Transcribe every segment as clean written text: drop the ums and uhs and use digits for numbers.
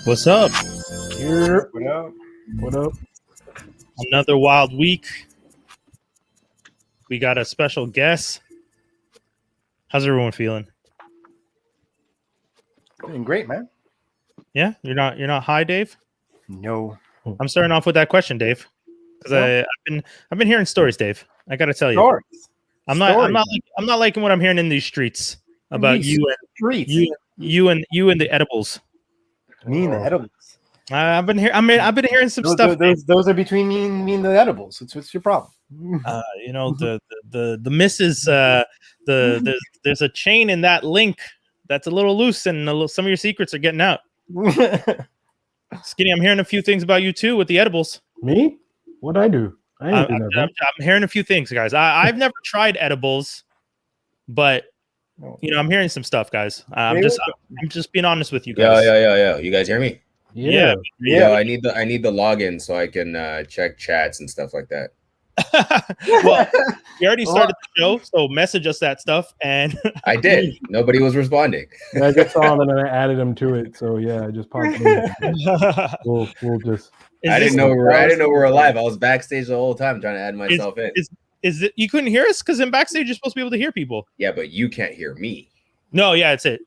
What's up? Here. What up? What up? Another wild week. We got a special guest. How's everyone feeling? Doing great, man. Yeah, you're not high, Dave? No. I'm starting off with that question, Dave, because I've been hearing stories, Dave. I got to tell you, Stories. I'm not liking what I'm hearing in these streets about These you streets. and you and the edibles. Me and the edibles. I've been hearing some stuff. Those are between me and the edibles. What's your problem? The misses. There's a chain in that link that's a little loose, and some of your secrets are getting out. Skinny, I'm hearing a few things about you too with the edibles. Me? What'd I do? I'm hearing a few things, guys. I've never tried edibles, but I'm hearing some stuff, guys. I'm just being honest with you guys. Yeah. You guys hear me? Yeah. I need the login so I can check chats and stuff like that. Well, we already started the show, so message us that stuff, and I did. Nobody was responding. I just saw that and I added them to it. So yeah, I just popped in. We'll just. I didn't know we were live. I was backstage the whole time trying to add myself in. Is it you couldn't hear us? Because in backstage you're supposed to be able to hear people. Yeah, but you can't hear me. No, yeah, that's it.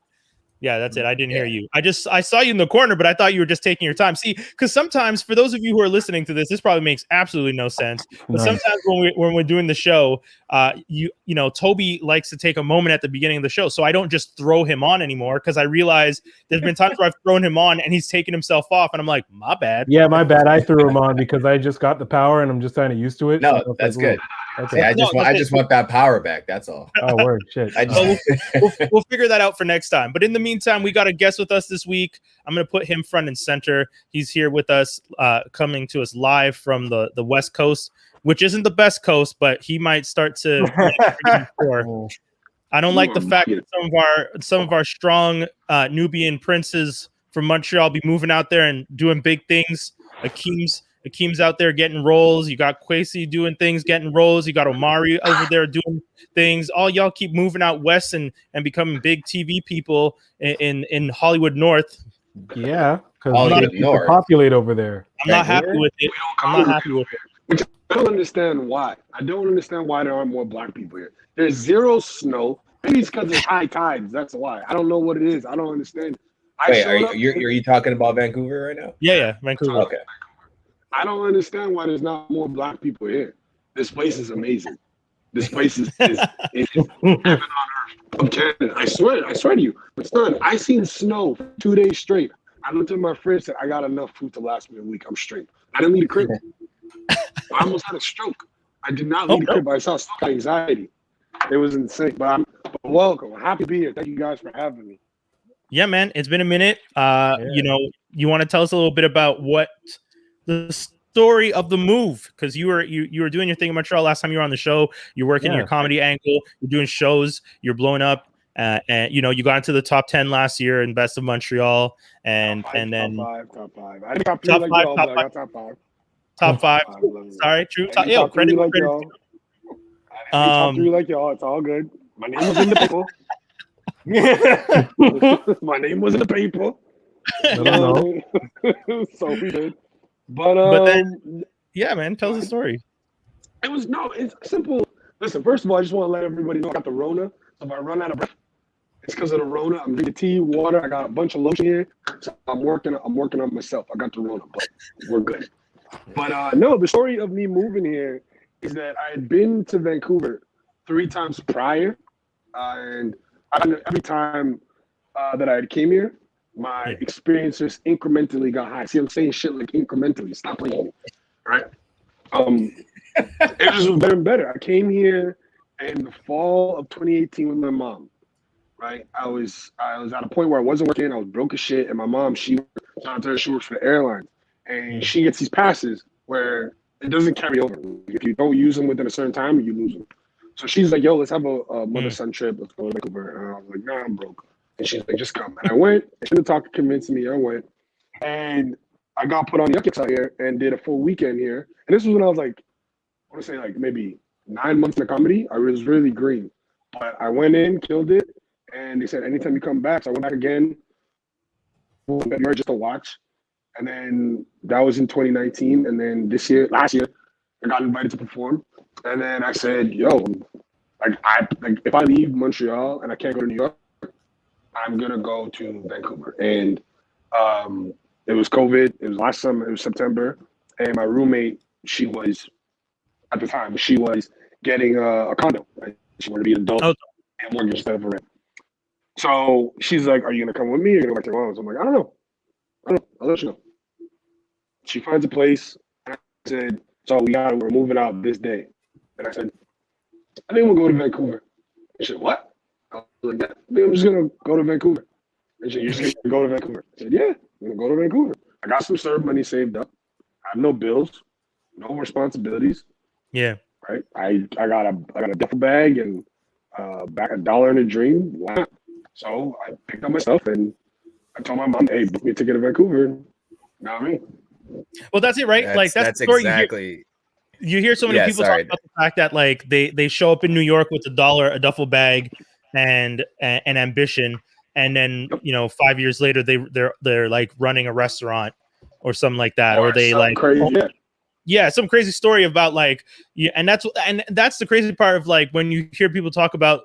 Yeah, that's it. I didn't hear you. I saw you in the corner, but I thought you were just taking your time. See, because sometimes for those of you who are listening to this probably makes absolutely no sense. But sometimes when we're doing the show, Toby likes to take a moment at the beginning of the show, so I don't just throw him on anymore because I realize there's been times where I've thrown him on and he's taken himself off, and I'm like, my bad. Yeah, my bad. I threw him on because I just got the power and I'm just kind of used to it. No, so that's good. Okay. Yeah, I just want that power back. That's all. Oh, word, shit. We'll figure that out for next time. But in the meantime, we got a guest with us this week. I'm going to put him front and center. He's here with us, coming to us live from the West Coast, which isn't the best coast, but he might start to. I don't like the fact that some of our strong Nubian princes from Montreal be moving out there and doing big things. Akeem's out there getting roles. You got Kwesi doing things, getting roles. You got Omari over there doing things. All y'all keep moving out west and becoming big TV people in Hollywood North. Yeah, because people populate over there. I'm not happy with it. I don't understand why. I don't understand why there aren't more black people here. There's zero snow. Maybe it's because it's high tides. That's why. I don't know what it is. I don't understand. Wait, are you talking about Vancouver right now? Yeah, Vancouver. Okay. I don't understand why there's not more black people here. This place is amazing. This place is heaven on earth of Canada. I swear to you. But son, I seen snow for 2 days straight. I looked at my fridge and said, I got enough food to last me a week. I'm straight. I didn't need a crib. I almost had a stroke. I did not need a crib. I saw anxiety. It was insane. But welcome. I'm happy to be here. Thank you guys for having me. Yeah, man. It's been a minute. You want to tell us a little bit about what the story of the move, because you were doing your thing in Montreal last time you were on the show. You're working your comedy angle. You're doing shows. You're blowing up. And you got into the top 10 last year in Best of Montreal, and then top five. I think top three like y'all, but I got top five. Top five. Sorry, true. Top three like y'all. Top three like y'all. It's all good. My name was in the paper. My name was in the paper. So we did. But then, yeah, man, tell us the story. It's simple. Listen, first of all, I just want to let everybody know I got the Rona. So if I run out of breath, it's because of the Rona. I'm drinking tea, water. I got a bunch of lotion here. So I'm working on myself. I got the Rona, but we're good. But no, the story of me moving here is that I had been to Vancouver 3 times prior, and every time that I came here, my experience just incrementally got high. See, I'm saying shit like incrementally. Stop playing, right? It just was better and better. I came here in the fall of 2018 with my mom, right? I was at a point where I wasn't working. I was broke as shit, and my mom, she works for the airline, and she gets these passes where it doesn't carry over. If you don't use them within a certain time, you lose them. So she's like, "Yo, let's have a mother-son trip. Let's go to Vancouver." And I was like, "Nah, I'm broke." And she's like, "Just come." And I went. She didn't talk to convince me. I went, and I got put on the Yuck out here and did a full weekend here. And this was when I was like, I want to say like maybe 9 months in comedy. I was really green, but I went in, killed it, and they said anytime you come back. So I went back again, just to watch. And then that was in 2019. And then last year, I got invited to perform. And then I said, yo, if I leave Montreal and I can't go to New York, I'm gonna go to Vancouver. And it was COVID. It was last summer. It was September. And my roommate, she was getting a condo. Right? She wanted to be an adult and mortgage instead of a rent. So she's like, "Are you gonna come with me or gonna go back to Toronto?" So I'm like, "I don't know. I'll let you know." She finds a place. And I said, "So we're moving out this day." And I said, "I think we'll go to Vancouver." She said, "What?" I was like, "Yeah, I'm just gonna go to Vancouver." And she said, "You're just gonna go to Vancouver?" I said, "Yeah, I'm gonna go to Vancouver. I got some serve money saved up. I have no bills, no responsibilities. Yeah. Right. I got a duffel bag and back $1 and a dream. Why not?" So I picked up my stuff and I told my mom, "Hey, book me a ticket to Vancouver." You know what I mean? Well, that's it, right? Like that's the story exactly. You hear so many people talk about the fact that like they show up in New York with $1, a duffel bag, and an ambition, and then 5 years later they're like running a restaurant or something like that, or they like crazy. Some crazy story about like and that's the crazy part of like when you hear people talk about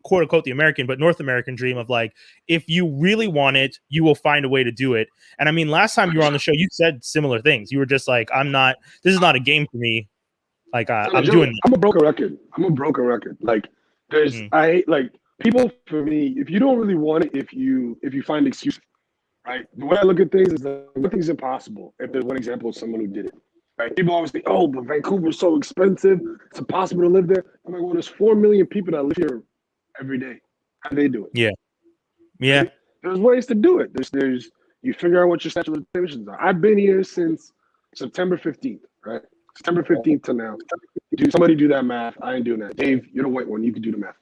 quote unquote the American but North American dream of like, if you really want it, you will find a way to do it. And I mean, last time you were on the show, you said similar things. You were just like, this is not a game for me. Like I'm doing this. I'm a broken record. Like I like people, for me, if you don't really want it, if you find excuses, right? The way I look at things is that nothing's impossible if there's one example of someone who did it. Right? People always think, "Oh, but Vancouver's so expensive, it's impossible to live there." I'm like, well, there's 4 million people that live here every day. How do they do it? Yeah. Right? There's ways to do it. There's you figure out what your statute of limitations are. I've been here since September 15th, right? September 15th to now. Somebody do that math. I ain't doing that. Dave, you're the white one. You can do the math.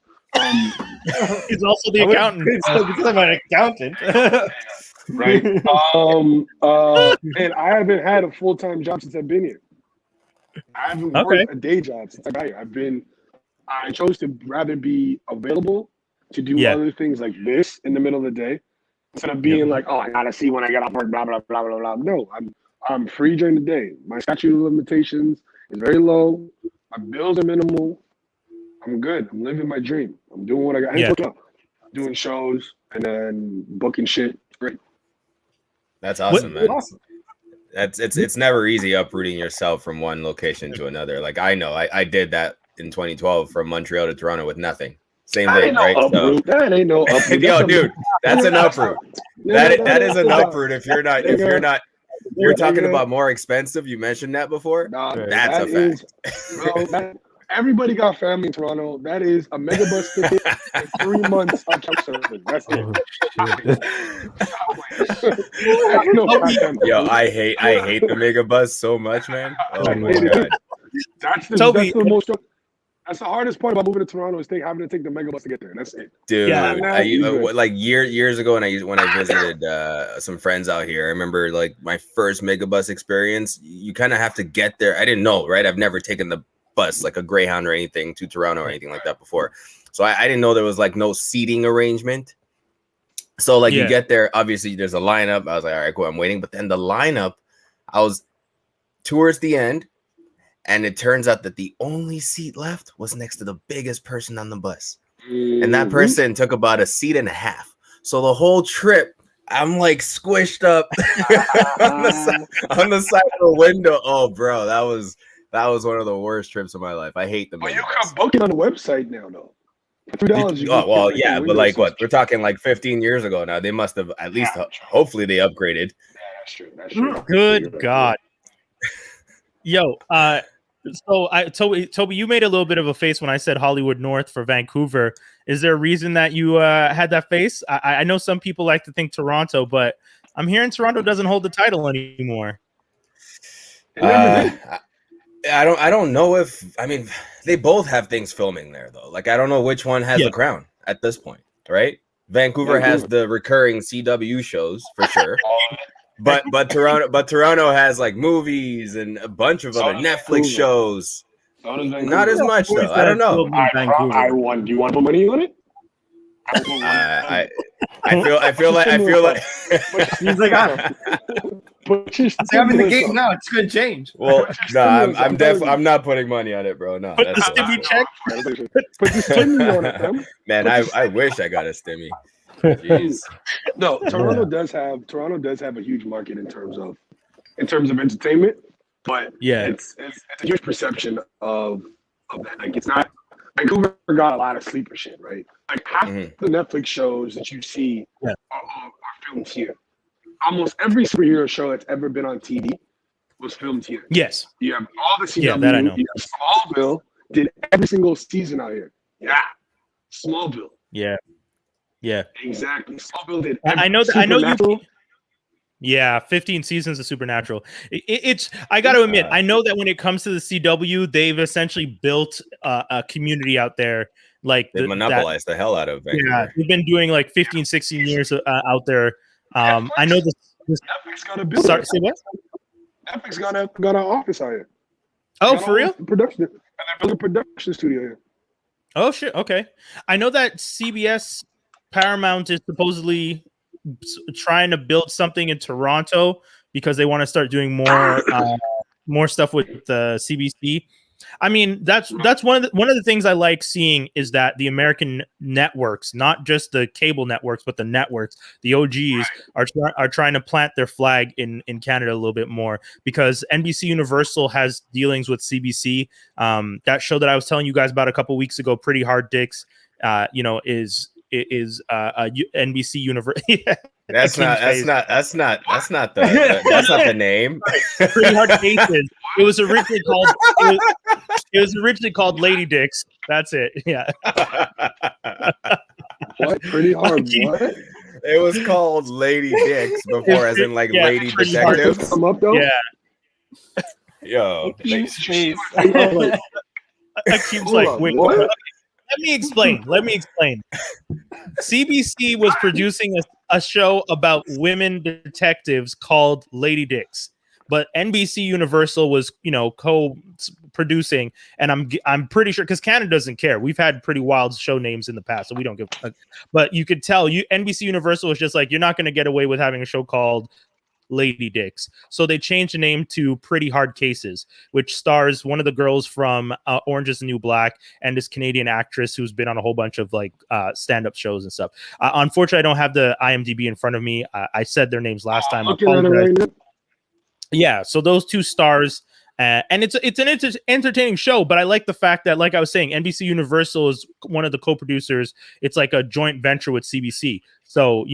He's also the accountant. I'm an accountant. Right. And I haven't had a full-time job since I've been here. I haven't worked a day job since I got here. I chose to rather be available to do other things like this in the middle of the day instead of being like, "Oh, I gotta see when I get off work, blah blah blah blah blah." No, I'm free during the day. My statute of limitations is very low. My bills are minimal. I'm good. I'm living my dream. I'm doing what I got. I'm doing shows and then booking shit. It's great. That's awesome, man. Awesome. It's never easy uprooting yourself from one location to another. Like I know, I did that in 2012 from Montreal to Toronto with nothing. Same thing, right? So, that ain't no uproot. Yo, dude, that's an uproot. That is an uproot. If you're not, you're talking about more expensive. You mentioned that before. That's a fact. Bro, everybody got family in Toronto. That is a megabus ticket and 3 months of couch surfing. That's it. Yo, I hate the megabus so much, man. Oh my god. That's the hardest part about moving to Toronto is having to take the megabus to get there. That's it. Dude, like years ago when I visited some friends out here, I remember like my first megabus experience. You kind of have to get there. I didn't know, right? I've never taken the bus like a Greyhound or anything to Toronto or anything like that before. So I didn't know there was like no seating arrangement. So like you get there, obviously there's a lineup. I was like, all right, cool, I'm waiting. But then the lineup, I was towards the end. And it turns out that the only seat left was next to the biggest person on the bus. And that person took about a seat and a half. So the whole trip, I'm like squished up on the side of the window. Oh, bro, that was one of the worst trips of my life. I hate them. Oh, you can book it on the website now, though. $3. Oh, well, yeah, but like what? We're talking like 15 years ago now. They must have at least, hopefully they upgraded. Yeah, that's true. Good God. Yo, so Toby, you made a little bit of a face when I said Hollywood North for Vancouver. Is there a reason that you had that face? I know some people like to think Toronto, but I'm hearing Toronto doesn't hold the title anymore. I don't know if, I mean, they both have things filming there though. Like I don't know which one has the crown at this point, right? Vancouver has the recurring CW shows for sure. But Toronto has like movies and a bunch of other Netflix shows. Not as much though. I don't know. Do you want to put money on it? I feel like he's like, Put your I'm in the stimulus game up. now. It's gonna change. Well, no, I'm telling you. I'm not putting money on it, bro. No, Put the that's stimmy check. Put the stimmy on it, fam. man. I wish I got a stimmy. Jeez. No, Toronto does have a huge market in terms of entertainment, but Yeah. it's a huge perception of that. Like it's not Vancouver got a lot of sleeper shit, right? Like half the Netflix shows that you see are filmed here. Almost every superhero show that's ever been on TV was filmed here. Yes. You have all the CW. Yeah, that I know. You have Smallville did every single season out here. Yeah, Smallville. Yeah. Yeah. Exactly. Smallville did. I know that. I know you. Supernatural. Yeah, 15 seasons of Supernatural. It's. I got to admit, I know that when it comes to the CW, they've essentially built a community out there. Like They monopolized the hell out of Vancouver. Yeah, they've been doing like 15, 16 years out there. I know this. Netflix got a building. Sorry, say what? Netflix got an office out here. Oh, for real? Production. And they're building a production studio here. Oh shit. Okay. I know that CBS Paramount is supposedly trying to build something in Toronto because they want to start doing more stuff with the CBC. I mean, that's one of the things I like seeing is that the American networks, not just the cable networks, but the networks, the OGs are trying to plant their flag in Canada a little bit more, because NBC Universal has dealings with CBC. That show that I was telling you guys about a couple weeks ago, Pretty Hard Dicks, is NBC Universal. That's not the name. Pretty Hard Cases. It was originally called Lady Dicks. That's it. Yeah. What? Pretty hard. What? It was called Lady Dicks before, as in like Lady Detectives. Come up though. Yeah. Yo. Jeez. Akeem's like, wait, what? Let me explain. CBC was producing a show about women detectives called Lady Dicks, but NBC Universal was, co-producing, and I'm pretty sure, because Canada doesn't care. We've had pretty wild show names in the past, so we don't give. But you could tell, NBC Universal was just like, you're not going to get away with having a show called Lady Dicks. So they changed the name to Pretty Hard Cases, which stars one of the girls from Orange is the New Black and this Canadian actress who's been on a whole bunch of like stand-up shows and stuff. Unfortunately, I don't have the IMDb in front of me. I said their names last time. Yeah, so those two stars, and it's an entertaining show, but I like the fact that, like I was saying, NBC Universal is one of the co-producers. It's like a joint venture with CBC. So,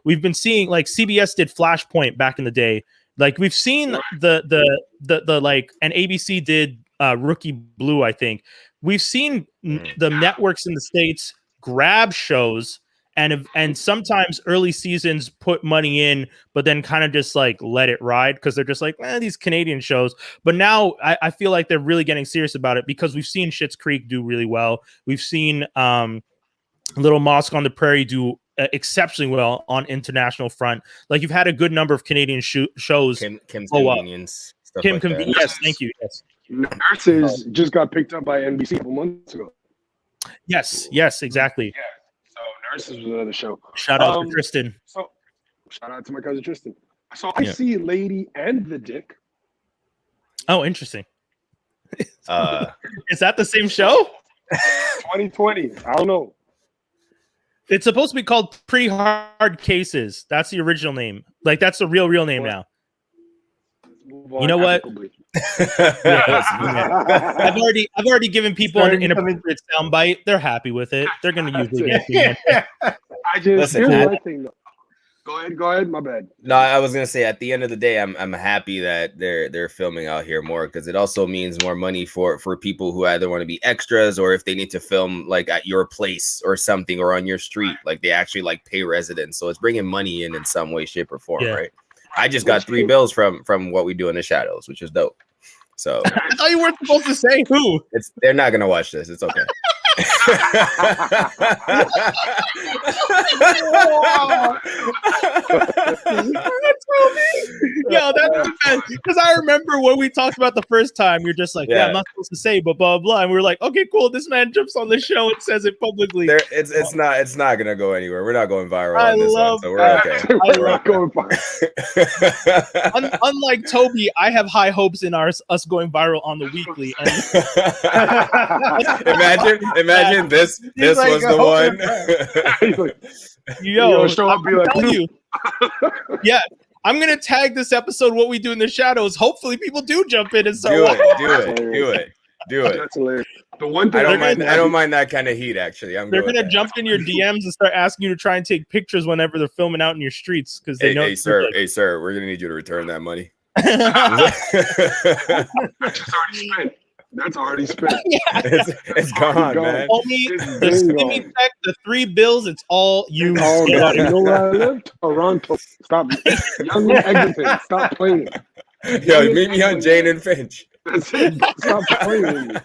we've been seeing, like, CBS did Flashpoint back in the day. Like, we've seen the like, and ABC did Rookie Blue, I think. We've seen the networks in the States grab shows and sometimes early seasons put money in, but then kind of just like let it ride because they're just like, these Canadian shows. But now I feel like they're really getting serious about it, because we've seen Schitt's Creek do really well. We've seen Little Mosque on the Prairie do exceptionally well on international front. Like, you've had a good number of Canadian shows. Kim's Convenience. Kim Like Convenience. Yes, thank you. Yes. Nurses just got picked up by NBC a couple months ago. Yes, exactly. Yeah. So Nurses was another show. Shout out to Tristan. So shout out to my cousin Tristan. So I see Lady and the Dick. Oh, interesting. Is that the same show? 2020. I don't know. It's supposed to be called Pretty Hard Cases. That's the original name. Like, that's the real name now. You know what? I've already given people an inappropriate soundbite. They're happy with it. They're going to use it again. Here's my thing though. Go ahead. My bad. No, I was gonna say, at the end of the day, I'm happy that they're filming out here more, because it also means more money for people who either want to be extras, or if they need to film like at your place or something, or on your street, like they actually like pay residents. So it's bringing money in some way, shape, or form, right? I just got 3 bills from what we do in the shadows, which is dope. So I thought you weren't supposed to say who. They're not gonna watch this. It's okay. Yo, that's the best. Because I remember when we talked about the first time, you're just like, yeah, I'm not supposed to say, but blah blah. And we were like, okay, cool. This man jumps on the show and says it publicly. It's not gonna go anywhere. We're not going viral I on this love one, so we're okay. We're not going viral. Unlike Toby, I have high hopes in us going viral on the weekly. And imagine this like, was the one. yo, show up, be I'm like, telling you. Yeah, I'm gonna tag this episode "What We Do in the Shadows." Hopefully, people do jump in and start. Do it. That's hilarious. The one thing I don't mind that kind of heat. Actually, they're gonna jump in your DMs and start asking you to try and take pictures whenever they're filming out in your streets because they know. Hey, sir, we're gonna need you to return that money. That's already spent. Yeah. It's gone, man. Homie, the stimmy check, the 3 bills, it's all you. You know where I live? Toronto. Stop. Young Eglinton. Stop playing. Yo, meet me on Jane and Finch. That's it. Stop playing with me.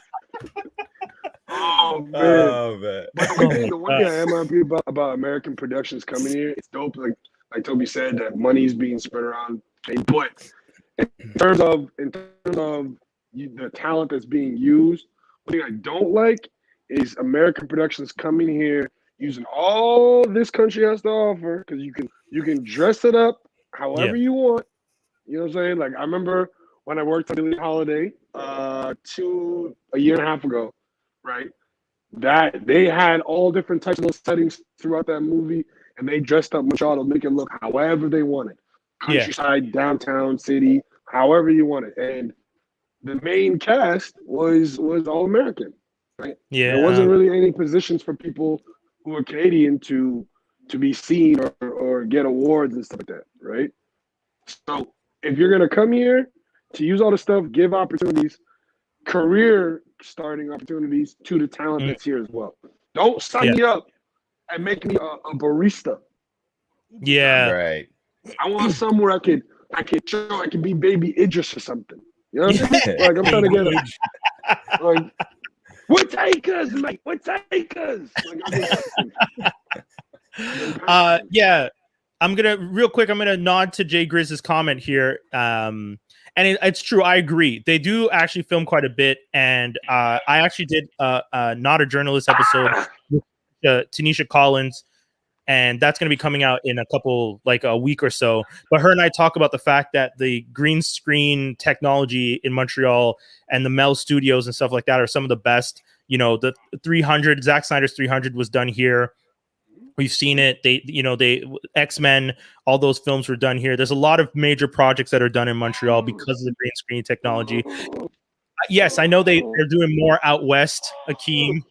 Oh man. But the one thing I am happy about American productions coming here, it's dope. Like Toby said, that money's being spread around. But in terms of the talent that's being used, one thing I don't like is American productions coming here using all this country has to offer, because you can dress it up however you want. You know what I'm saying? Like I remember when I worked on Billie Holiday a year and a half ago, right? That they had all different types of settings throughout that movie, and they dressed up Montreal to make it look however they wanted. Countryside, downtown, city, however you want it. And the main cast was all American, right? Yeah, there wasn't really any positions for people who are Canadian to be seen or get awards and stuff like that, right? So if you're gonna come here to use all the stuff, give opportunities, career starting opportunities to the talent that's here as well. Don't sign me up and make me a barista. Yeah, right. I want somewhere I could be Baby Idris or something. You know what I'm saying? Like I'm trying to get like what takers, mate? What takers? Yeah. I'm gonna nod to Jay Grizz's comment here. And it's true, I agree. They do actually film quite a bit, and I actually did Not a Journalist episode with Tanisha Collins, and that's going to be coming out in a week or so. But her and I talk about the fact that the green screen technology in Montreal and the Mel Studios and stuff like that are some of the best. You know, the 300, Zack Snyder's 300 was done here. We've seen it. They X-Men, all those films were done here. There's a lot of major projects that are done in Montreal because of the green screen technology. Yes, I know they're doing more out west, Akeem.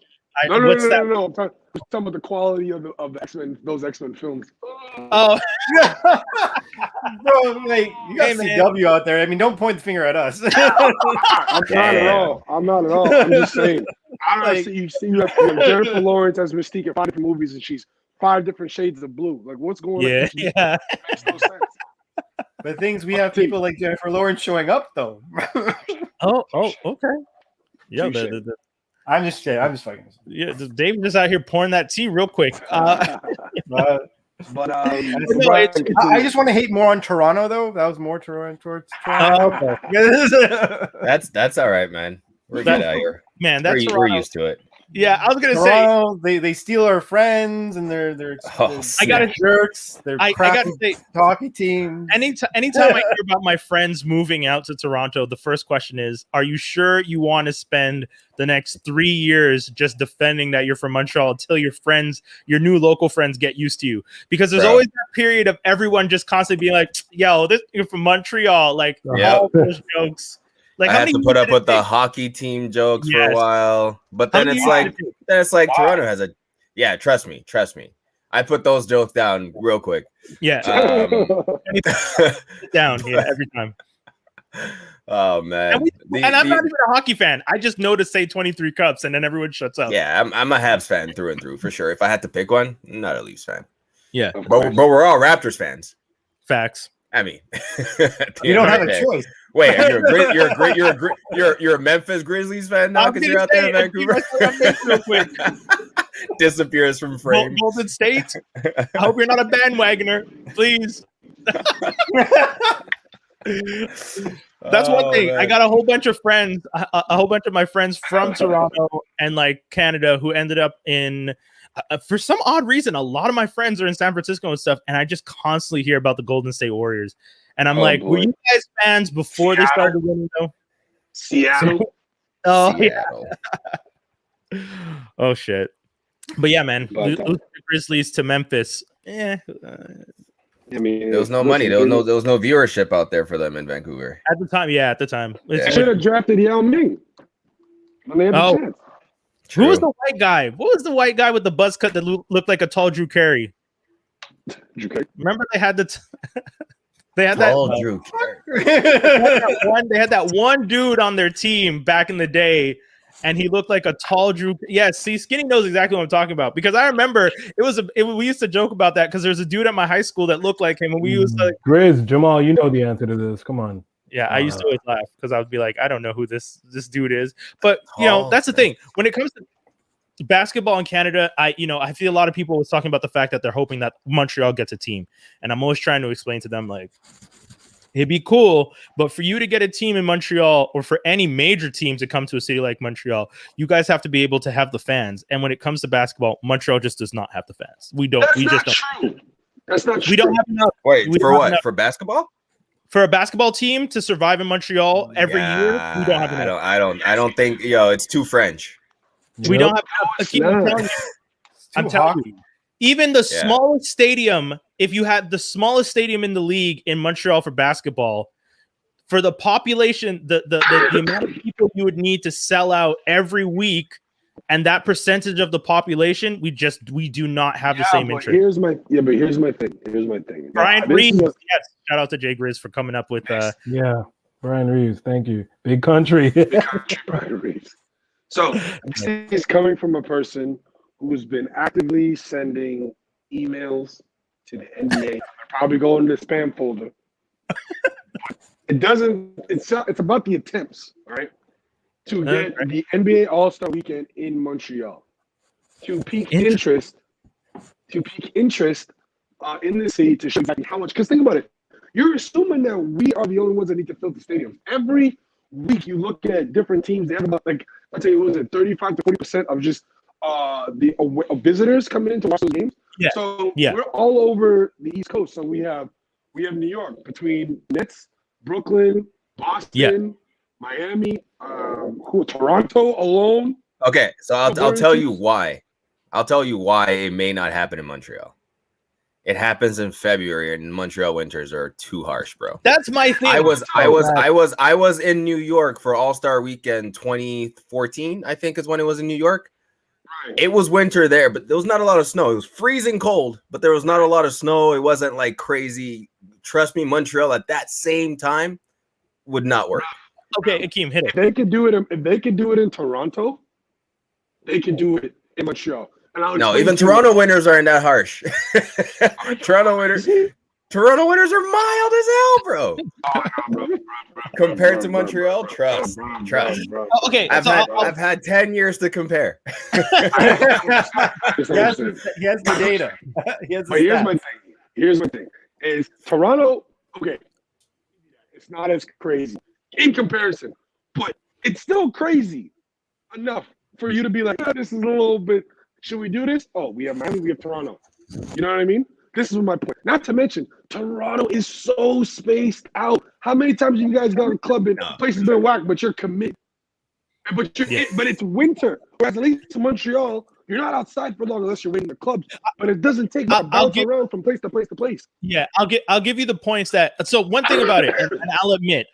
No. I'm talking about the quality of the X-Men, those X-Men films. Oh, bro, like you got CW out there. I mean, don't point the finger at us. I'm not at all. I'm just saying. I don't know. You see Jennifer Lawrence as Mystique in 5 different movies, and she's 5 different shades of blue. Like, what's going on? Yeah. It makes no sense. But things we have people like Jennifer Lawrence showing up though. Oh, okay. Yeah, I'm just kidding. I'm just fucking. Yeah, Dave just out here pouring that tea real quick. I just want to hate more on Toronto though. That was more towards Toronto. Okay. That's all right, man. We're good out here. Man, we're used to it. Yeah, I was gonna Toronto, say they steal our friends and they're I gotta jerks. They're I gotta say hockey team. Anytime I hear about my friends moving out to Toronto, the first question is, are you sure you want to spend the next 3 years just defending that you're from Montreal until your new local friends get used to you? Because there's always that period of everyone just constantly being like, yo, you're from Montreal, like all those jokes. Like, I had to put up with the hockey team jokes for a while, but then it's like Toronto has trust me. I put those jokes down real quick. Yeah. Down every time. Oh man. And I'm not even a hockey fan. I just know to say 23 cups and then everyone shuts up. Yeah, I'm a Habs fan through and through for sure. If I had to pick one, I'm not a Leafs fan. Yeah. But we're all Raptors fans. Facts. I mean, you don't have a choice. Wait, you're a Memphis Grizzlies fan now because you're out there in Vancouver. Real quick. Disappears from frame. Golden State. I hope you're not a bandwagoner, please. That's one thing. man. I got a whole bunch of friends, a whole bunch of my friends from Toronto and like Canada who ended up in, for some odd reason, a lot of my friends are in San Francisco and stuff. And I just constantly hear about the Golden State Warriors. And I'm like, were you guys fans before they started winning though? Seattle. Oh, Seattle. yeah. Oh, shit. But yeah, man, But, lose the Grizzlies to Memphis. I mean, There was no money. There was no viewership out there for them in Vancouver. at the time, yeah, at the time. Yeah. Should have drafted Yao Ming when they had the chance. Who was the white guy? What was the white guy with the buzz cut that looked like a tall Drew Carey? Drew Carey. Remember they had they had Tall that Drew Carey. they had that one dude on their team back in the day, and he looked like a tall Drew. Yes, see, Skinny knows exactly what I'm talking about because I remember we used to joke about that because there's a dude at my high school that looked like him, and we used to. Grizz, Jamal, you know the answer to this. Come on. Yeah, I used to always laugh because I would be like, I don't know who this dude is, but you know, that's the thing when it comes to basketball in Canada. I feel a lot of people was talking about the fact that they're hoping that Montreal gets a team, and I'm always trying to explain to them like, it'd be cool, but for you to get a team in Montreal or for any major team to come to a city like Montreal, you guys have to be able to have the fans. And when it comes to basketball, Montreal just does not have the fans. We don't. That's we not just true. don't. That's not true. We don't have enough. Wait, We for don't what? have- For basketball? For a basketball team to survive in Montreal every year. We don't have enough. I don't think it's too French. We don't have No, it's Akeem, I'm not. telling you. I'm Too telling hockey. you. Even the Yeah. smallest stadium, if you had the smallest stadium in the league in Montreal for basketball, for the population, the amount of people you would need to sell out every week, and that percentage of the population, we do not have the same but interest. here's my thing. Brian This Reeves, is a- yes, shout out to Jay Grizz for coming up with Yeah. Brian Reeves, thank you. Big country. Brian Reeves. So this is coming from a person who's been actively sending emails to the NBA. Probably going to the spam folder. It doesn't. It's about the attempts, all right, to get the NBA All-Star Weekend in Montreal, to pique interest in the city to show exactly how much. Because think about it, you're assuming that we are the only ones that need to fill the stadiums. Every week you look at different teams, they have about I'll tell you, what was it, 35 to 40% of just the visitors coming in to watch those games. Yeah. So Yeah. we're all over the East Coast. So we have New York between Nets, Brooklyn, Boston, Miami, Toronto alone. Okay, so I'll tell you why. I'll tell you why it may not happen in Montreal. It happens in February, and Montreal winters are too harsh, bro. that's my thing. I was in New York for All-Star Weekend 2014, I think is when it was in New York. Right. It was winter there, but there was not a lot of snow. It was freezing cold, but there was not a lot of snow. It wasn't like crazy. Trust me, Montreal at that same time would not work. Okay, Akeem, hit If it. they could do it, if they could do it in Toronto, they could do it in Montreal. And I'll No, explain even to you- Toronto winters aren't that harsh. Toronto winters are mild as hell, bro. Compared to Montreal, trust. Oh, okay, I've had 10 years to compare. He has the data. He has the But here's stats. my thing. Here's my thing. Is Toronto okay? It's not as crazy in comparison, but it's still crazy enough for you to be like, oh, this is a little bit. Should we do this? Oh, we have Miami, we have Toronto. You know what I mean? This is my point. Not to mention, Toronto is so spaced out. How many times have you guys gone clubbing? Places been whacked, but you're committed. But it's winter. Whereas at least in Montreal, you're not outside for long unless you're waiting the clubs. But it doesn't take you to bounce around from place to place to place. Yeah, I'll give you the points that. So one thing about it, and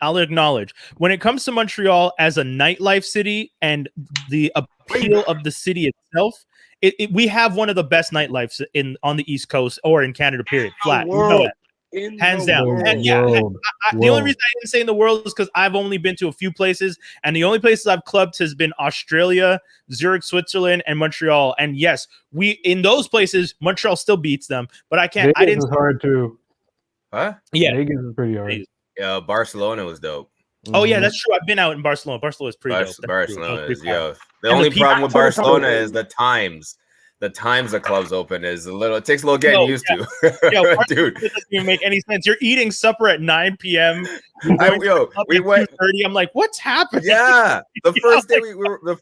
I'll acknowledge, when it comes to Montreal as a nightlife city and the appeal of the city itself, we have one of the best nightlifes on the East Coast or in Canada. Period. Flat. You know that. Hands down. And yeah, the only reason I didn't say in the world is because I've only been to a few places, and the only places I've clubbed has been Australia, Zurich, Switzerland, and Montreal. And yes, in those places, Montreal still beats them, but I can't. Vegas I didn't. is hard too. Huh? Yeah. Vegas is pretty hard. Yeah, Barcelona was dope. Oh yeah, that's true. I've been out in Barcelona. Barcelona is pretty dope. That's true. Barcelona That's is pretty yo. The And only the people- problem with Barcelona is the times. the times the clubs open is a little. It takes a little getting used to. Dude, it doesn't even make any sense. You're eating supper at 9 p.m. We went 2:30. I'm like, what's happening? Yeah, the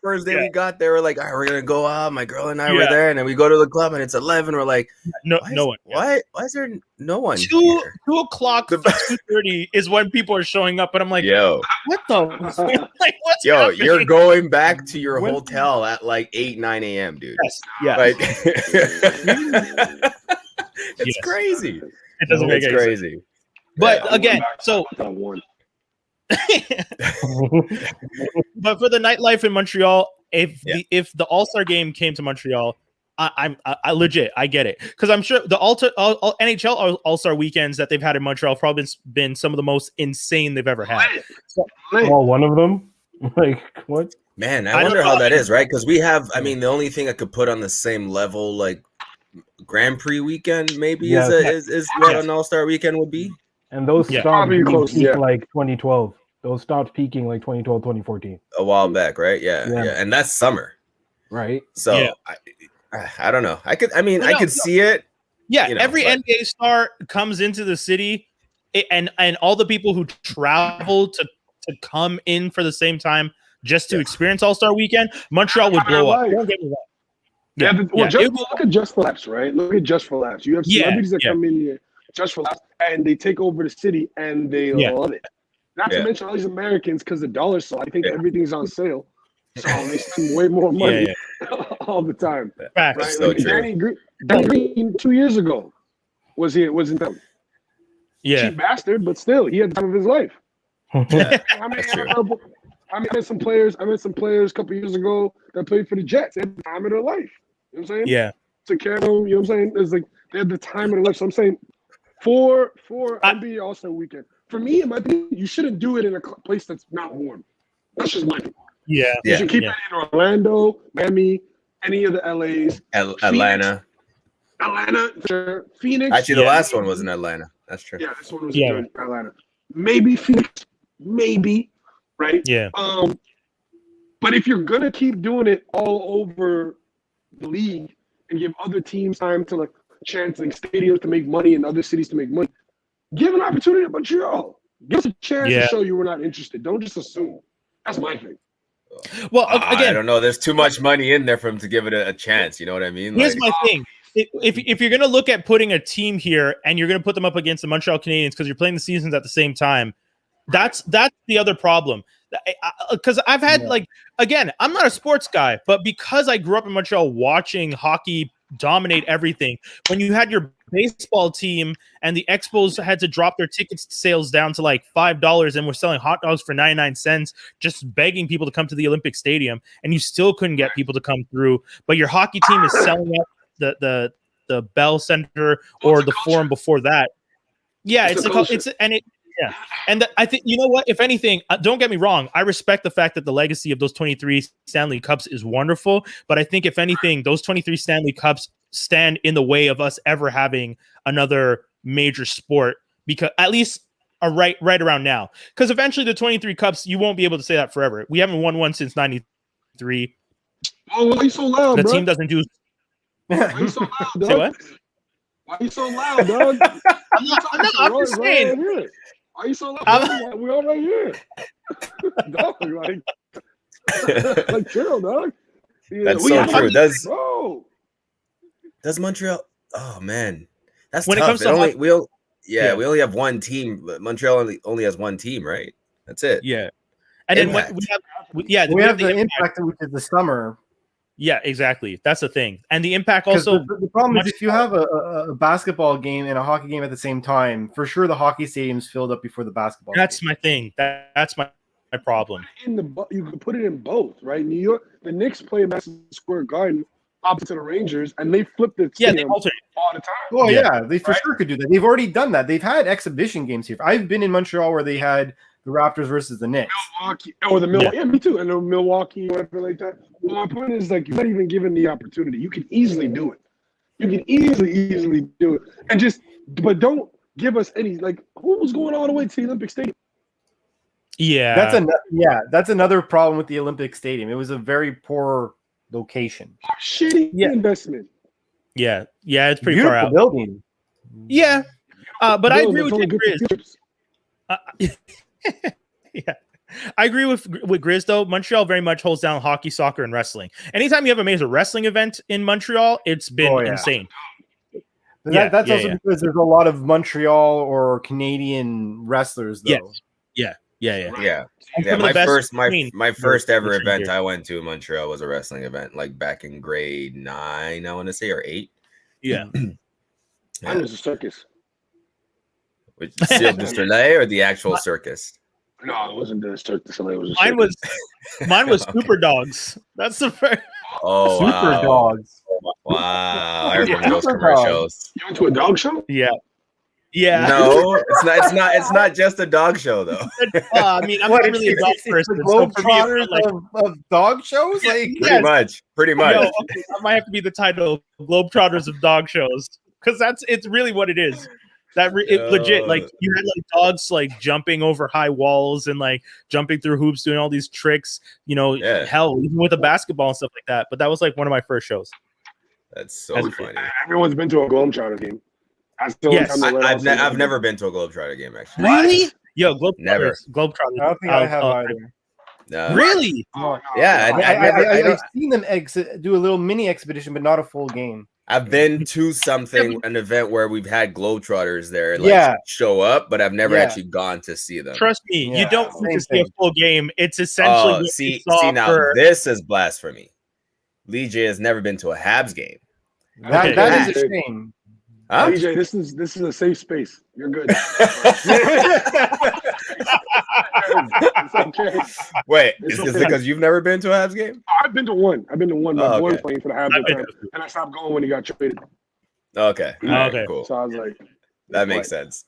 first day we got there, we're like, all right, we're gonna go out. My girl and I were there, and then we go to the club, and it's 11. We're like, no one. Why is there no one? 2 o'clock, 2:30 is when people are showing up, and I'm like, yo, what the? Like, what's happening? You're going back to your hotel at like 8-9 a.m., dude. Yes, yeah. Like, it's crazy. It doesn't make any crazy. Sense. But again, so that one. but for the nightlife in Montreal, if the All-Star game came to Montreal, I legit, I get it, because I'm sure the NHL All-Star weekends that they've had in Montreal have probably been some of the most insane they've ever had. One of them, like what? Man, I wonder how that is, right? Because we have, I mean, the only thing I could put on the same level, like Grand Prix weekend, maybe is what an All-Star weekend would be. And those stopped like 2012. Those stopped peaking like 2012, 2014. A while back, right? Yeah. And that's summer. Right. So I don't know. I could see it. Yeah, every NBA star comes into the city, and all the people who travel to come in for the same time just to experience All-Star weekend, Montreal would blow up. Don't get me wrong. Look at Just for Laughs, right? Look at Just for Laughs. You have celebrities that come in here just for laughs, and they take over the city, and they love it. Not to mention all these Americans, because the dollar's so I think everything's on sale, so they spend way more money all the time. Right? So like Danny Green 2 years ago was in town. Yeah, cheap bastard, but still, he had the time of his life. I met some players a couple years ago that played for the Jets. They had the time of their life. You know what I'm saying? Yeah. Took care of them. You know what I'm saying? It's like they had the time of their life. So I'm saying for NBA All-Star weekend, for me, in my opinion, you shouldn't do it in a place that's not warm. That's just my opinion. Yeah. You should keep it in Orlando, Miami, any of the LAs. Atlanta, Phoenix. Actually, the last one was in Atlanta. That's true. Yeah, this one was in Atlanta. Maybe Phoenix. Maybe. Right? Yeah. But if you're gonna keep doing it all over the league and give other teams time to like chance like stadiums to make money and other cities to make money, give an opportunity to Montreal. Give us a chance to show you we're not interested. Don't just assume. That's my thing. Well, again, I don't know. There's too much money in there for him to give it a chance. You know what I mean? Here's my thing. If you're going to look at putting a team here and you're going to put them up against the Montreal Canadiens because you're playing the seasons at the same time, that's the other problem. Because I've had again, I'm not a sports guy, but because I grew up in Montreal watching hockey dominate everything, when you had your baseball team and the Expos had to drop their ticket sales down to like $5 and we're selling hot dogs for 99 cents, just begging people to come to the Olympic Stadium, and you still couldn't get people to come through, but your hockey team is selling out the Bell Center or the Forum before that. Yeah, and I think, you know what, if anything, don't get me wrong, I respect the fact that the legacy of those 23 Stanley Cups is wonderful, but I think if anything, those 23 Stanley Cups stand in the way of us ever having another major sport, because at least right around now, because eventually the 23 Cups, you won't be able to say that forever. We haven't won one since 93. Oh, why are you so loud, the bro? team doesn't do. Why are you so loud, dog? Say what? Why are you so loud, dog? I'm just saying. Why are you so loud? We're all right here. Dog, like chill, dog. That's so true. Does Montreal? Oh man, that's when tough. It comes to we only have one team. Montreal only has one team, right? That's it. Yeah, and Impact. then we have the Impact, which is the summer. Yeah, exactly. That's the thing, and the Impact also. The problem is if you have a basketball game and a hockey game at the same time, for sure the hockey stadium's filled up before the basketball. That's my thing. That's my problem. You can put it in both, right? New York, the Knicks play in Madison Square Garden opposite the Rangers, and they flip the stadium all the time. Oh yeah, they for sure could do that. They've already done that. They've had exhibition games here. I've been in Montreal where they had the Raptors versus the Knicks. Milwaukee. Yeah, me too. And Milwaukee, whatever like that. Well, my point is, like, you're not even given the opportunity. You can easily do it. You can easily do it. And but don't give us any, like, who was going all the way to the Olympic Stadium? Yeah. That's another problem with the Olympic Stadium. It was a very poor location. Shitty Yeah. investment. Yeah, it's pretty Beautiful far out. building. Yeah, but I Bill, agree that's with only you, good for Grizz. trips. Yeah, I agree with Grizz though. Montreal very much holds down hockey, soccer, and wrestling. Anytime you have a major wrestling event in Montreal, it's been Oh, yeah. insane. But Yeah, that's yeah, also yeah. because there's a lot of Montreal or Canadian wrestlers, though. Yes. Yeah. Yeah. And Yeah, some of the best my first ever trained event here. I went to in Montreal was a wrestling event, like back in grade 9, I want to say, or 8. Yeah. Mine was a circus. With Cirque du Soleil or the actual circus? No, it wasn't the circus. It was a Mine was Okay. Super Dogs. That's the first. Oh, Super wow. Dogs. Wow. I remember those Super commercials. You went to a dog show? Yeah. Yeah. No, it's not just a dog show though. I mean, I'm What, not really a dog it's the person. So for me, Globetrotters it's like, of dog shows? Like, Pretty much. yo, okay, that might have to be the title, Globetrotters of dog shows, because it's really what it is. It legit, like you had like dogs like jumping over high walls and like jumping through hoops, doing all these tricks. You know, Yeah. hell, even with a basketball and stuff like that. But that was like one of my first shows. That's so That's- funny. Everyone's been to a Globetrotter game. I still Yes. I've never been to a Globetrotter game actually. Really? Yo, Never. Globetrotters. I don't think I have either. No. Really? Oh, Yeah, I've seen them do a little mini expedition, but not a full game. I've been to an event where we've had Globetrotters there, like Yeah. show up, but I've never Yeah. actually gone to see them. Trust me, Yeah, you don't same need to see a thing. full game. It's essentially Oh, what see you saw now for- this is blasphemy. Lee J has never been to a Habs game. Okay. That is a shame. Huh? DJ, this is a safe space. You're good. It's okay. Wait, It's is this okay. because you've never been to a Habs game? I've been to one. My Oh, boy okay. was playing for the Habs I've at the been time, and I stopped going when he got traded. Okay. All right, Okay. cool. So I was like, That makes sense.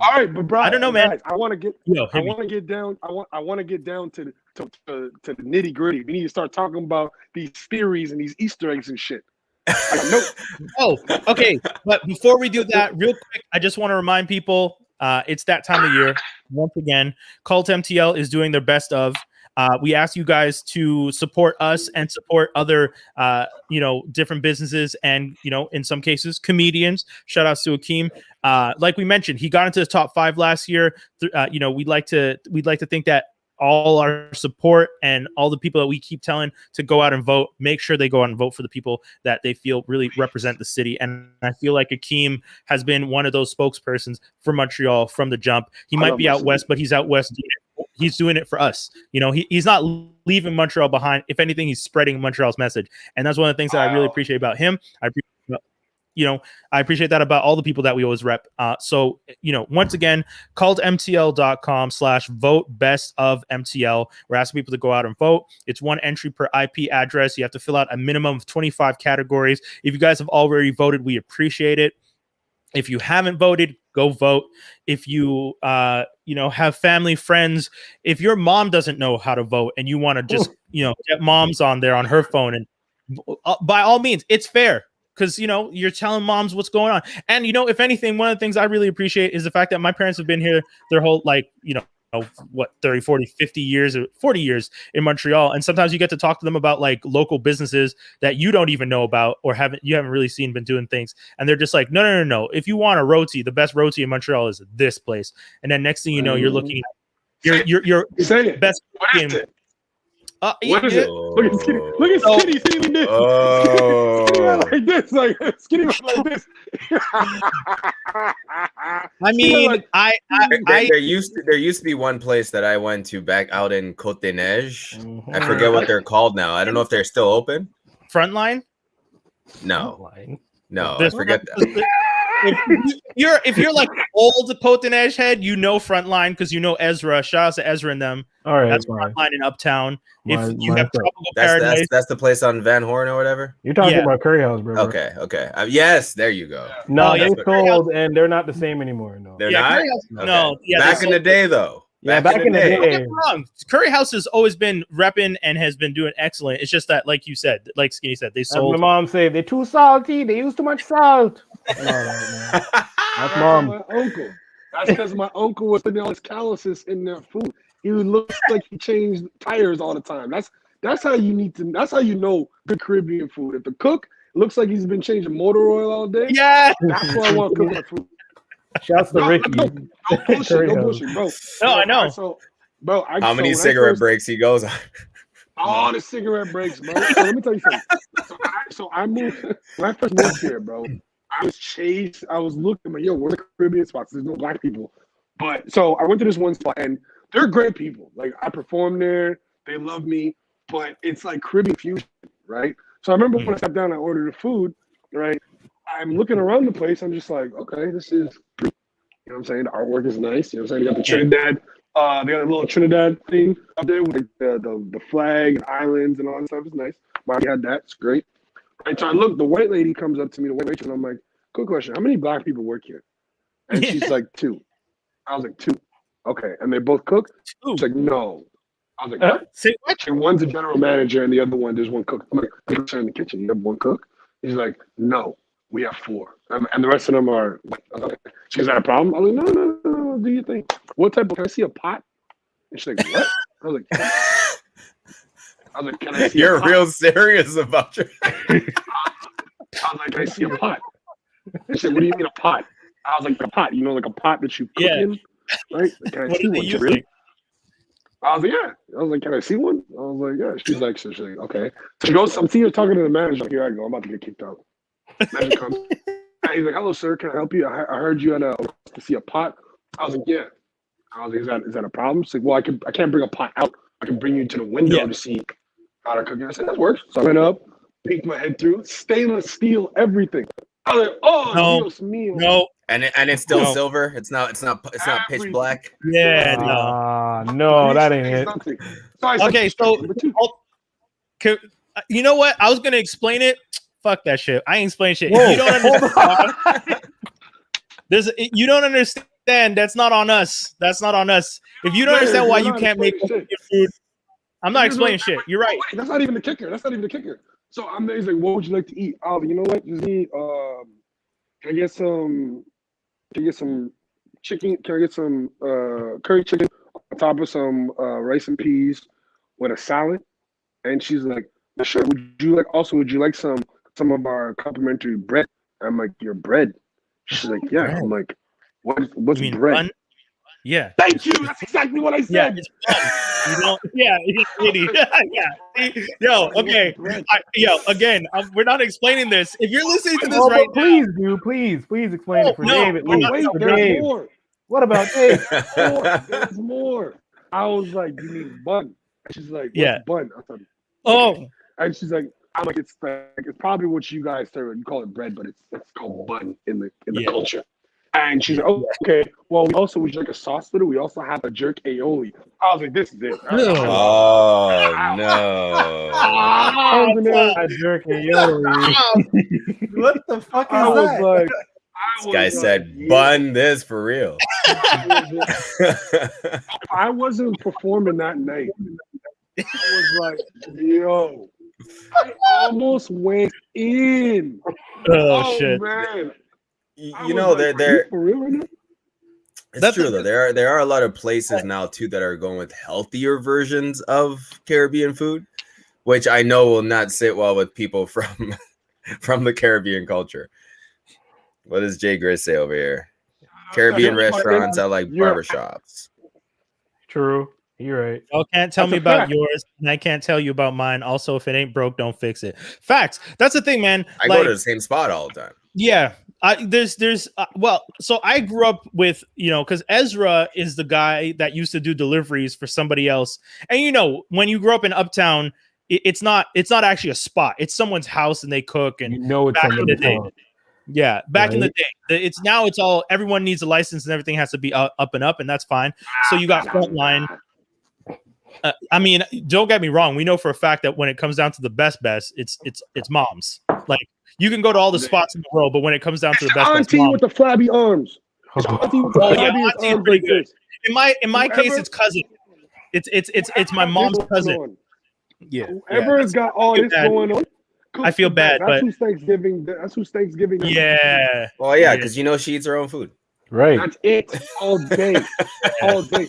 all right, but bro, I don't know, man. guys, I want to get Yo, I hit me. want to get down. I want to get down to the nitty gritty. We need to start talking about these theories and these Easter eggs and shit. Like, no, Oh, okay. But before we do that, real quick, I just want to remind people it's that time of year. Once again, Cult MTL is doing their best of. We ask you guys to support us and support other, different businesses and, in some cases, comedians. Shout outs to Akeem. Like we mentioned, he got into the top 5 last year. We'd like to think that all our support and all the people that we keep telling to go out and vote, make sure they go out and vote for the people that they feel really represent the city. And I feel like Akeem has been one of those spokespersons for Montreal from the jump. He might be out west, but he's out west. He's doing it for us. He's not leaving Montreal behind. If anything, he's spreading Montreal's message. And that's one of the things that I really appreciate about him. I appreciate that about all the people that we always rep. So, once again, cultmtl.com/vote best of MTL. We're asking people to go out and vote. It's one entry per IP address. You have to fill out a minimum of 25 categories. If you guys have already voted, we appreciate it. If you haven't voted, go vote. If you, have family, friends, if your mom doesn't know how to vote and you want to just, get moms on there on her phone, and by all means, it's fair. Because, you're telling moms what's going on. And, if anything, one of the things I really appreciate is the fact that my parents have been here their whole, 30, 40, 50 years or 40 years in Montreal. And sometimes you get to talk to them about local businesses that you don't even know about or you haven't really seen been doing things. And they're just like, no. If you want a roti, the best roti in Montreal is this place. And then next thing you know, you're looking at your say it. best What is game. it? What is it? Look at Skinny. Look at Skinny saying this. Oh. Skinny went like this. Skinny went like this. I mean, There used to be one place that I went to back out in Côte des Neiges. I forget what they're called now. I don't know if they're still open. Frontline. No, I This- forget that. If you're like old Côte des Neiges head, Frontline because Ezra. Shout out to Ezra and them. All right, That's fine. Frontline in Uptown. If My- you my have fault. Tropical Paradise, That's the place on Van Horn or whatever. You're talking Yeah. about Curry House, bro. Okay. Yes, there you go. No, Oh, yeah, they Curry sold and they're not the same anymore. No. They're yeah, not. Curry House, Okay. no, yeah, back they in the sold- day, though. Yeah, back in the Don't day. get me wrong. Curry House has always been repping and has been doing excellent. It's just that, like you said, like Skinny said, they As sold. my mom say, they're too salty. They use too much salt. All right, man. That's mom. My uncle. That's because my uncle was putting all his calluses in their food. He looks like he changed tires all the time. That's That's how you need to. That's how you know good Caribbean food. If the cook looks like he's been changing motor oil all day, Yeah. that's what I want to cook my food. Shouts to Ricky. No bullshit, bro. No, I know. Bro, How many cigarette breaks he goes on? All the cigarette breaks, bro. So let me tell you something. So I moved when I first moved here, bro. I was chased. I was looking like, yo, where's the Caribbean spots? There's no black people. But so I went to this one spot, and they're great people. Like I performed there, they love me, but it's like Caribbean fusion, right? So I remember when I sat down, I ordered the food, right? I'm looking around the place. I'm just like, okay, this is, you know what I'm saying? The artwork is nice. You know what I'm saying? They got the Trinidad. They got a little Trinidad thing up there with the flag, and islands, and all that stuff. It's nice. Mommy had that. It's great. Right, so I look. The white lady comes up to me, the white waitress, and I'm like, "Good question. How many black people work here?" And she's like, 2. I was like, 2. Okay, and they both cook. She's like, no. I was like, what? Say what? And one's a general manager, and the other one, there's one cook. I'm like, "Who's in the kitchen? You have one cook?" He's like, no, we have 4, and the rest of them are. Okay. She goes, "Is that a problem?" I was like, no. Do you think? What type of? Can I see a pot? And she's like, what? I was like, can I see You're a pot? real serious about your. I was like, can I see a pot? She said, what do you mean a pot? I was like, a pot, like a pot that you cook in, right? Like, can I What see are they one? using? Really? I was like, yeah. I was like, can I see one? I was like, yeah. She's like, okay. So she goes, I'm seeing her talking to the manager. Like, here I go. I'm about to get kicked out. Manager comes. And he's like, hello, sir. Can I help you? I heard you had to see a pot. I was like, yeah. I was like, is that a problem? She's like, well, I can't bring a pot out. I can bring you to the window to see how to cook it. I said, that works. So I went up, peeked my head through, stainless steel, everything. I was like, oh, Dios mío. No. And it's still silver. It's not pitch black. Yeah, no. No, that ain't it. So I said, Okay, so you know what? I was gonna explain it. Fuck that shit. I ain't explaining shit. Whoa, You don't understand. You don't understand. That's not on us. That's not on us. If you don't understand why you can't make food, I'm not explaining shit. You're right. Wait, that's not even the kicker. So he's like, what would you like to eat? Oh, you know what? Just eat. Can I get some chicken? Can I get some curry chicken on top of some rice and peas with a salad? And she's like, sure. Would you like some of our complimentary bread? I'm like, your bread? She's like, yeah. I'm like, what's You mean bread? bun? Yeah. Thank you. That's exactly what I said. Yeah, it's fun. You don't, yeah, yeah. Yo, okay. Again, we're not explaining this. If you're listening to this right please, dude, please explain it for Dave at least. Wait, For there's Dave. more. What about Dave? There's more. I was like, you need bun? And she's like, Yeah. Bun? I said, Oh, and she's like, I'm like, it's probably what you guys serve. You call it bread, but it's called bun in the culture. And she's like, oh, okay. Well, would you like a sauce with it? We also have a jerk aioli. I was like, this is it. Oh no! A jerk aioli. What the fuck is I was that? like, This guy said, "Bun this for real." I wasn't performing that night. I was like, yo, I almost went in. oh shit. Man. You know, they're for real right now? It's true though. There are a lot of places now too that are going with healthier versions of Caribbean food, which I know will not sit well with people from the Caribbean culture. What does Jay Gris say over here? Caribbean restaurants are like barbershops. True. You're right. Y'all can't tell me about yours, and I can't tell you about mine. Also, if it ain't broke, don't fix it. Facts. That's the thing, man. I go to the same spot all the time. Yeah. So I grew up with, because Ezra is the guy that used to do deliveries for somebody else. And when you grow up in Uptown, it's not actually a spot. It's someone's house and they cook, and it's back in the day. Yeah, back in the day. It's all everyone needs a license and everything has to be up and up, and that's fine. So you got Frontline. I mean, don't get me wrong. We know for a fact that when it comes down to the best, it's moms. Like, you can go to all the spots in the world, but when it comes down to the best, auntie with the flabby arms. Auntie with the flabby arms like this. In my case, it's cousin. It's my mom's cousin. Yeah. Whoever's got all this going on. I feel bad, that's who's Thanksgiving. That's who's Thanksgiving. Yeah. Well, yeah, because she eats her own food. Right. That's it all day, all day.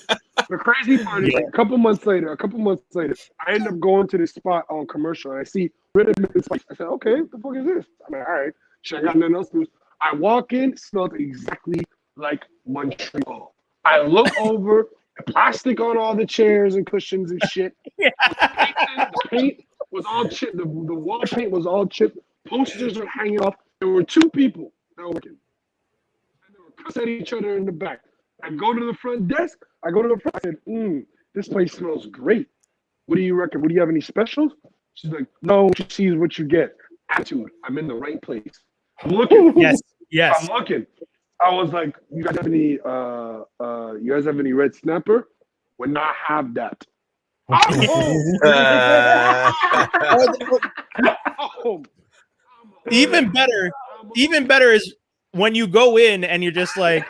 The crazy part is, a couple months later, I end up going to this spot on Commercial, and I see Rhythm and Spice. I said, okay, what the fuck is this? I'm like, all right, shit, I got nothing else to do. I walk in, it smelled exactly like Montreal. I look over, plastic on all the chairs and cushions and shit. The paint was all chipped. The wall paint was all chipped. Posters were hanging off. There were two people that were working. And they were cussing at each other in the back. I go to the front desk. I said, this place smells great. What do you reckon? Would you have any specials? She's like, no, what you see is what you get. Attitude. I'm in the right place. I'm looking. Yes. I'm looking. I was like, you guys have any red snapper? Would not have that. Even better is when you go in and you're just like,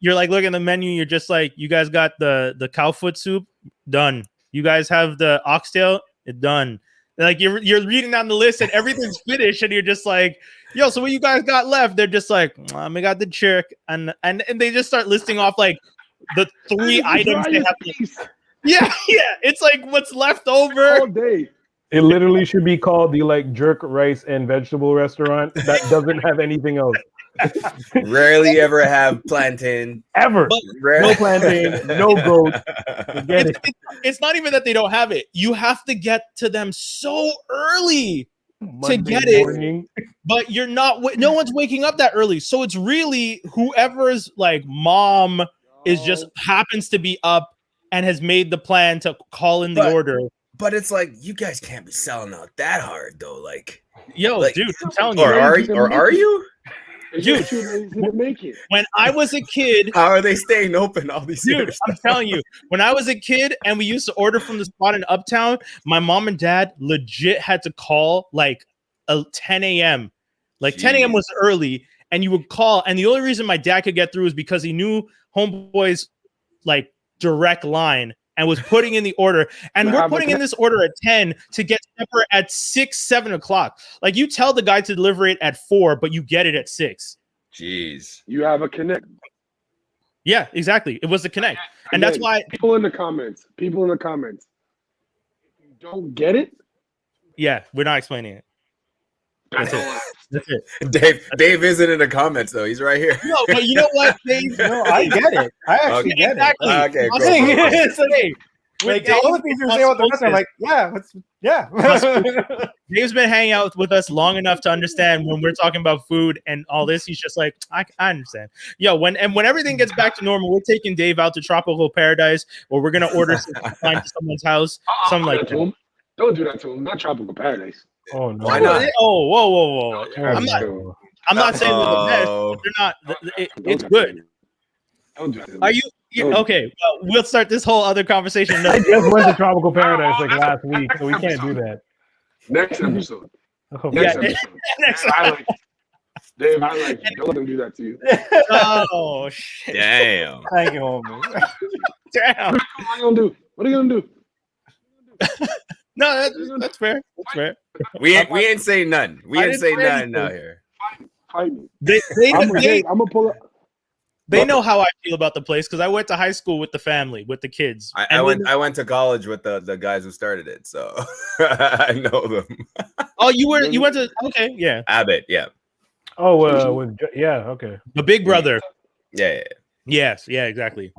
looking at the menu, you're just like, you guys got the cow foot soup? Done. You guys have the oxtail? Done. Like you're reading down the list and everything's finished and you're just like, yo, so what you guys got left? They're just like, we got the jerk, and they just start listing off like the 3 items they have to. Yeah, it's like what's left over all day. It literally should be called the like jerk rice and vegetable restaurant that doesn't have anything else. Rarely ever have plantain. Ever. No plantain, no goat. Forget it. It's not even that they don't have it. You have to get to them so early to get it. But you're not. No one's waking up that early, so it's really whoever's like mom is just happens to be up and has made the plan to call in the order. But it's like you guys can't be selling out that hard though. Like, dude, I'm telling you. Or are you? Dude, when I was a kid, how are they staying open all these years? Dude, I'm telling you, when I was a kid and we used to order from the spot in Uptown, my mom and dad legit had to call like 10 a.m. Like 10 a.m. was early, and you would call, and the only reason my dad could get through is because he knew Homeboy's like direct line and was putting in the order. And we're putting in this order at 10 to get supper at 6, 7 o'clock. Like you tell the guy to deliver it at 4, but you get it at 6. Jeez. You have a connect. Yeah, exactly. It was a connect. And that's why people in the comments, if you don't get it. Yeah, we're not explaining it. That's it. Dave isn't in the comments though. He's right here. No, but you know what, Dave? No, I get it. I actually get exactly. it. Okay, I'm cool. saying Dave, like all the things you're saying about the rest, I'm like, yeah. Dave's been hanging out with us long enough to understand when we're talking about food and all this. He's just like, I understand. Yo, when everything gets back to normal, we're taking Dave out to Tropical Paradise, or we're gonna order some to someone's house, something like that. Don't do that to him. Not Tropical Paradise. Oh no! Why not? Oh, whoa! I'm not saying they're the best. But they're not. It's good. Don't do that. Are you okay? Well, we'll start this whole other conversation. I just went to Tropical Paradise like last week, so we can't do that. Next episode. Oh, Next episode. Dave, I like you. Don't let them do that to you. Oh shit! Damn. Thank you, homie. Damn. What are you gonna do? No, that's fair. That's fair. We ain't saying none. We ain't saying nothing out here. Fight me. I'm gonna pull up. They know how I feel about the place because I went to high school with the family, with the kids. I went to college with the guys who started it, so I know them. Oh, you went to okay, yeah. Abbott, yeah. Oh, okay. The Big Brother. Yeah. Yes, yeah, exactly.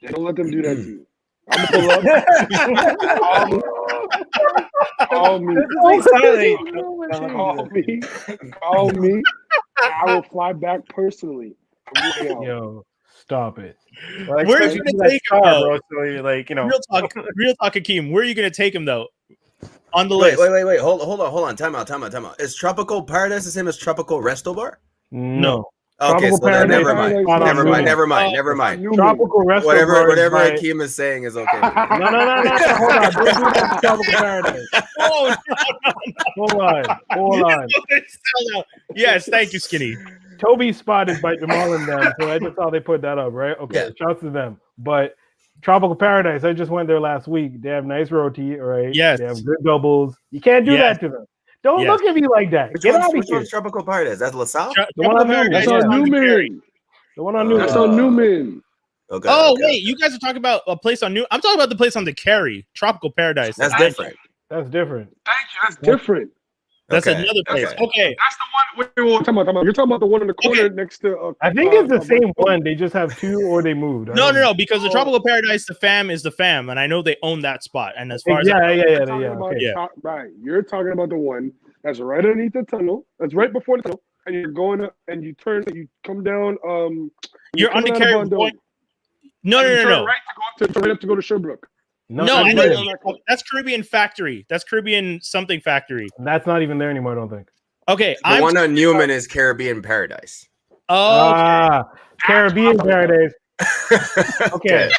Don't let them do that to you. I'm gonna pull up. Call me. Call me. I will fly back personally. Yo, stop it. Like, where are you gonna take him, bro? So you're like, you know, real talk, Hakeem. Where are you gonna take him though? On the wait, list. Wait. Hold on. Time out. Is Tropical Paradise the same as Tropical Resto Bar? No. Okay, so then never mind. Tropical Resto Bar. Whatever Hakeem is saying is okay. No. Hold on. Don't do that to Tropical Paradise. Oh, Hold on. Yes, thank you, Skinny. Toby's spot is by Jamal and them, so I just saw they put that up, right? Okay, shouts to them. But Tropical Paradise, I just went there last week. They have nice roti, right? Yes. They have good doubles. You can't do that to them. Don't look at me like that. Get out of here. Tropical Paradise? That's LaSalle? The one I'm in. That's our new man. The one on Newman. That's on Newman. Okay. Oh okay. wait, you guys are talking about a place on New. I'm talking about the place on the Cary, Tropical Paradise. That's different. That's different. Thank you. That's different. That's Okay, another place. okay. Okay. That's the one. Wait, talking about. You're talking about the one in the corner next to. I think it's the same one. They just have two, or they moved. No, because the Tropical Paradise, the fam is the fam, and I know they own that spot. And as far as Right. You're talking about the one that's right underneath the tunnel. That's right before the tunnel, and you're going up, and you come down. You're on the Cary. No. Right to go to Sherbrooke. No, I know that's Caribbean Factory. That's Caribbean something factory. That's not even there anymore, I don't think. Okay, The one on Newman is Caribbean Paradise. Oh, Caribbean Paradise. Okay.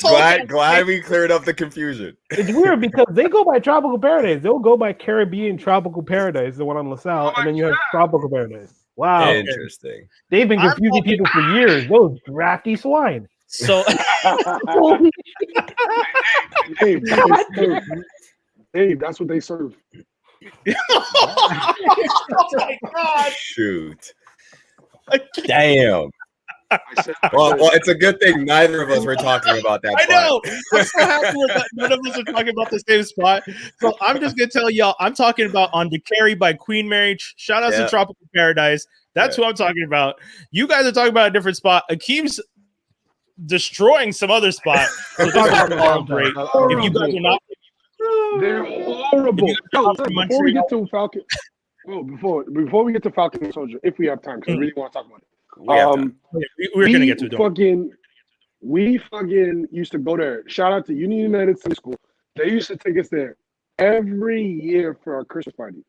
Glad we cleared up the confusion. It's weird because they go by Tropical Paradise. They'll go by Caribbean Tropical Paradise, the one on LaSalle, and then you have Tropical Paradise. Wow. Interesting. They've been confusing people for years. Those drafty swine. So Dave, that's what they serve. Oh my God. Shoot. Damn. Well, it's a good thing neither of us were talking about that. I know. I'm so happy that none of us are talking about the same spot. So I'm just gonna tell y'all, I'm talking about on the Cary by Queen Mary. Shout out to Tropical Paradise. That's who I'm talking about. You guys are talking about a different spot. Akeem's destroying some other spot. So this is all great. If you guys are not, they're horrible. Before we get to Falcon, before we get to Falcon and Soldier, if we have time, because I really want to talk about it. We're gonna get to it. We fucking used to go there. Shout out to Union United Sunday School. They used to take us there every year for our Christmas party.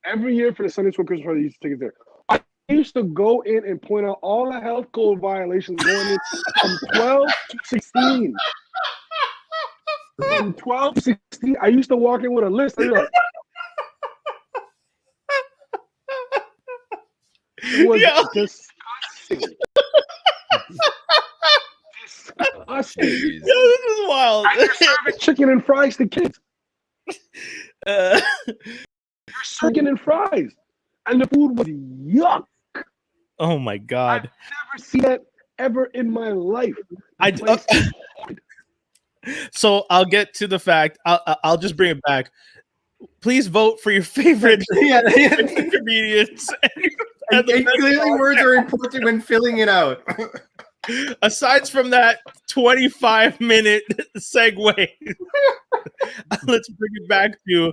Every year for the Sunday School Christmas party, they used to take us there. I used to go in and point out all the health code violations going in from 12 to 16. From 12 to 16, I used to walk in with a list. It was disgusting. Disgusting. Yo, this is wild. You're serving chicken and fries to kids. You're chicken and fries, and the food was yuck. Oh my God! I've never seen that ever in my life. So I'll get to the fact. I'll just bring it back. Please vote for your favorite comedians. And clearly words are important when filling it out. Aside from that 25-minute segue, let's bring it back to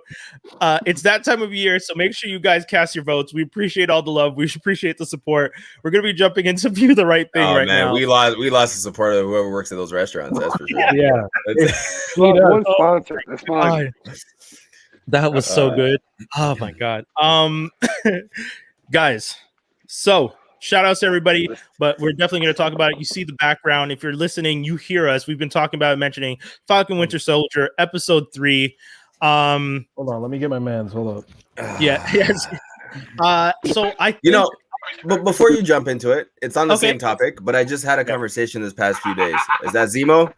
it's that time of year, so make sure you guys cast your votes. We appreciate all the love. We appreciate the support. We're gonna be jumping into View the Right Thing now. We lost the support of whoever works at those restaurants. That's for sure. Yeah. One sponsor. That's fine. That was so good. Oh my God. Guys, so shout outs to everybody, but we're definitely going to talk about it. You see the background. If you're listening, you hear us. We've been talking about mentioning Falcon Winter Soldier, episode 3. Hold on, let me get my mans. Hold up. Yes. So I think, but before you jump into it, it's on the same topic, but I just had a conversation this past few days. Is that Zemo?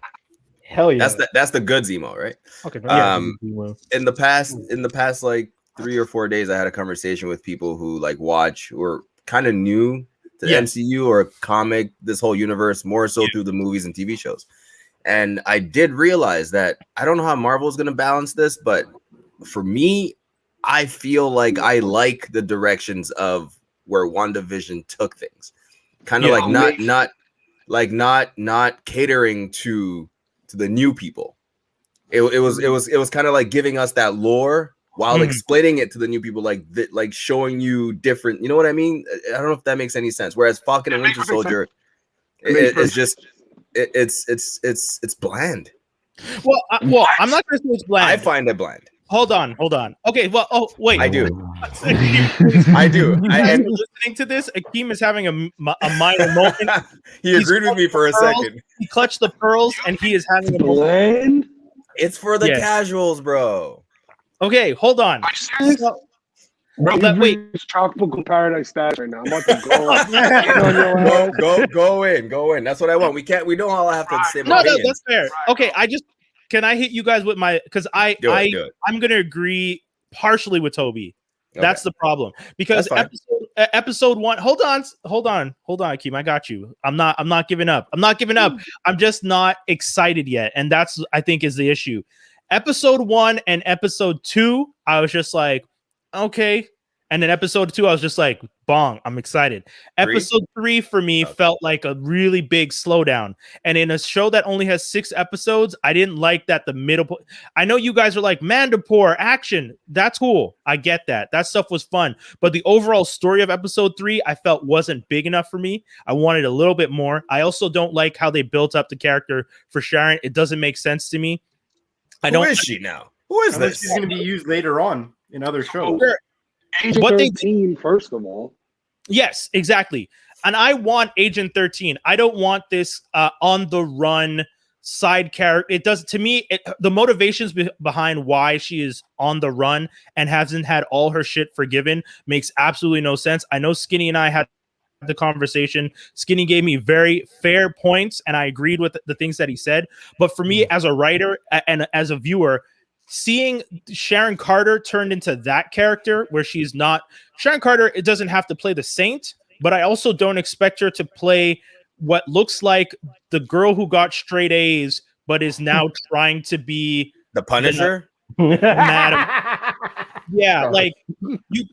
Hell yeah. That's the good Zemo, right? Okay. In the past like 3 or 4 days, I had a conversation with people who like watch or kind of new to the MCU or comic, this whole universe, more so through the movies and TV shows. And I did realize that I don't know how Marvel is going to balance this, but for me, I feel like I like the directions of where WandaVision took things. Kind of like not catering to the new people. It was kind of like giving us that lore while explaining it to the new people, like showing you different, you know what I mean? I don't know if that makes any sense. Whereas Falcon and Winter Soldier, it's bland. Well, I'm not going to say it's bland. I find it bland. Hold on. Okay, well, wait. I do. I do. And listening to this, Akeem is having a minor moment. He agreed with me for a second. He clutched the pearls, and he is having a moment. It's for the casuals, bro. Okay, hold on. Wait, it's Tropical Paradise status right now. I'm about to go in. That's what I want. We don't all have to say. No, that's fair. Okay, can I hit you guys with my, because I'm gonna agree partially with Toby. That's the problem, because episode 1. Hold on, Akeem. I got you. I'm not giving up. I'm just not excited yet, and that's, I think, is the issue. Episode 1 and episode 2, I was just like, okay. And then episode 2, I was just like, bong, I'm excited. Episode 3 for me felt like a really big slowdown. And in a show that only has 6 episodes, I didn't like that the middle. I know you guys are like, Mandapore, action. That's cool. I get that. That stuff was fun. But the overall story of episode 3, I felt wasn't big enough for me. I wanted a little bit more. I also don't like how they built up the character for Sharon. It doesn't make sense to me. Who is she now? Who is this? She's going to be used later on in other shows. Agent What 13, first of all. Yes, exactly. And I want Agent 13. I don't want this on the run side character. It does, to me, the motivations behind why she is on the run and hasn't had all her shit forgiven makes absolutely no sense. I know Skinny and I had the conversation. Skinny gave me very fair points, and I agreed with the things that he said. But for me, as a writer and as a viewer, seeing Sharon Carter turned into that character where she's not Sharon Carter, it doesn't have to play the saint, but I also don't expect her to play what looks like the girl who got straight A's but is now trying to be the Punisher. Madam. Yeah, like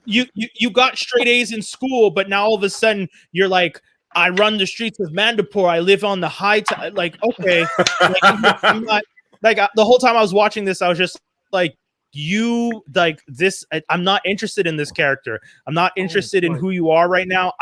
you got straight A's in school, but now all of a sudden you're like, I run the streets of Mandapore. I live on the high like, okay, like, I'm not. Like the whole time I was watching this, I was just like, I'm not interested in this character. I'm not interested in who you are right now.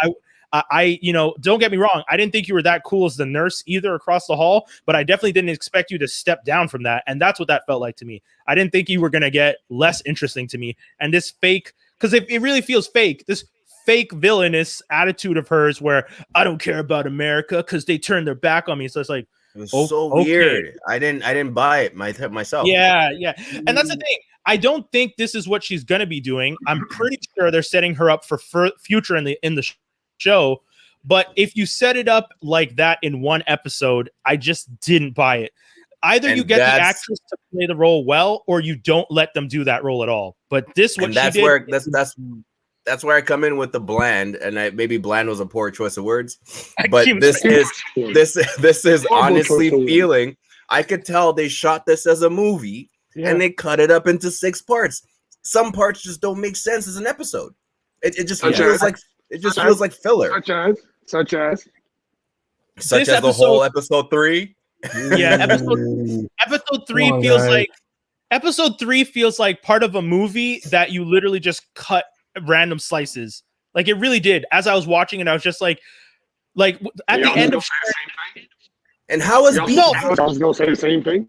I, don't get me wrong. I didn't think you were that cool as the nurse either across the hall, but I definitely didn't expect you to step down from that. And that's what that felt like to me. I didn't think you were going to get less interesting to me. And this fake, because it really feels fake, this fake villainous attitude of hers where I don't care about America because they turned their back on me. So it's like, it was so weird. I didn't buy it myself. Yeah. And that's the thing. I don't think this is what she's going to be doing. I'm pretty sure they're setting her up for future in the show. But if you set it up like that in one episode, I just didn't buy it. Either you get the actress to play the role well, or you don't let them do that role at all. But that's where I come in with the bland, and maybe bland was a poor choice of words, but this is honestly feeling. I could tell they shot this as a movie and they cut it up into 6 parts. Some parts just don't make sense as an episode. It just feels like filler. Such as the whole episode 3. Yeah, episode 3 feels like episode 3 feels like part of a movie that you literally just cut random slices. Like it really did. As I was watching it, I was just like at the end of and how is no, I was gonna say the same thing.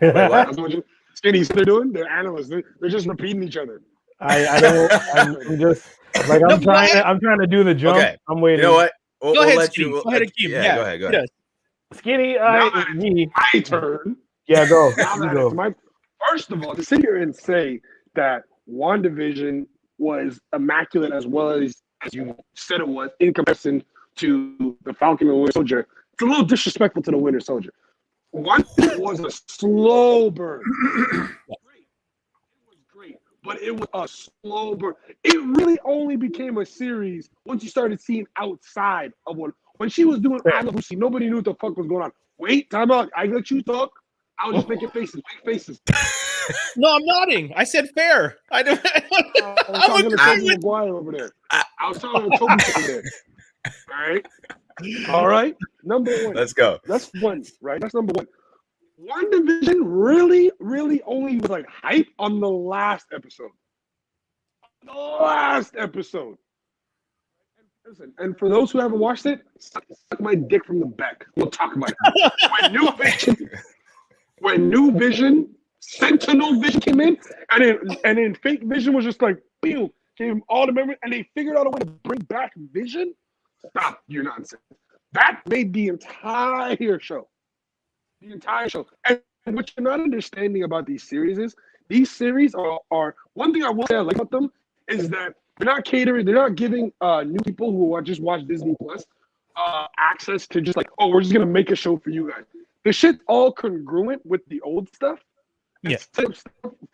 Skinnies, they're doing, they're analysts, they're just repeating each other. I'm just like I'm trying to do the jump. Okay. I'm waiting. You know what? Go ahead, Akeem. Yeah, go ahead. Skinny, my turn. Yeah, go. First of all, to sit here and say that WandaVision was immaculate as well as you said it was in comparison to the Falcon and the Winter Soldier, it's a little disrespectful to the Winter Soldier. One was a slow burn. It was great, but it was a slow burn. It really only became a series once you started seeing outside of one. When she was doing I Love Lucy, nobody knew what the fuck was going on. Wait, time out. I let you talk. I was just making faces, big faces. No, I'm nodding. I said fair. I was talking to Tobey Maguire over there. I was talking to Toby over there. All right. Number 1. Let's go. That's one, right? That's number 1. WandaVision really, really only was like hype on the last episode. Listen, and for those who haven't watched it, suck my dick from the back. We'll talk about it. When New Vision, Sentinel Vision came in, and then Fake Vision was just like, boom, came all the memories, and they figured out a way to bring back Vision. Stop your nonsense. That made the entire show. And what you're not understanding about these series is these series are one thing I will say I like about them is that they're not catering, they're not giving new people who just watch Disney Plus access to just like, oh, we're just gonna make a show for you guys. The shit's all congruent with the old stuff. Yeah. Stuff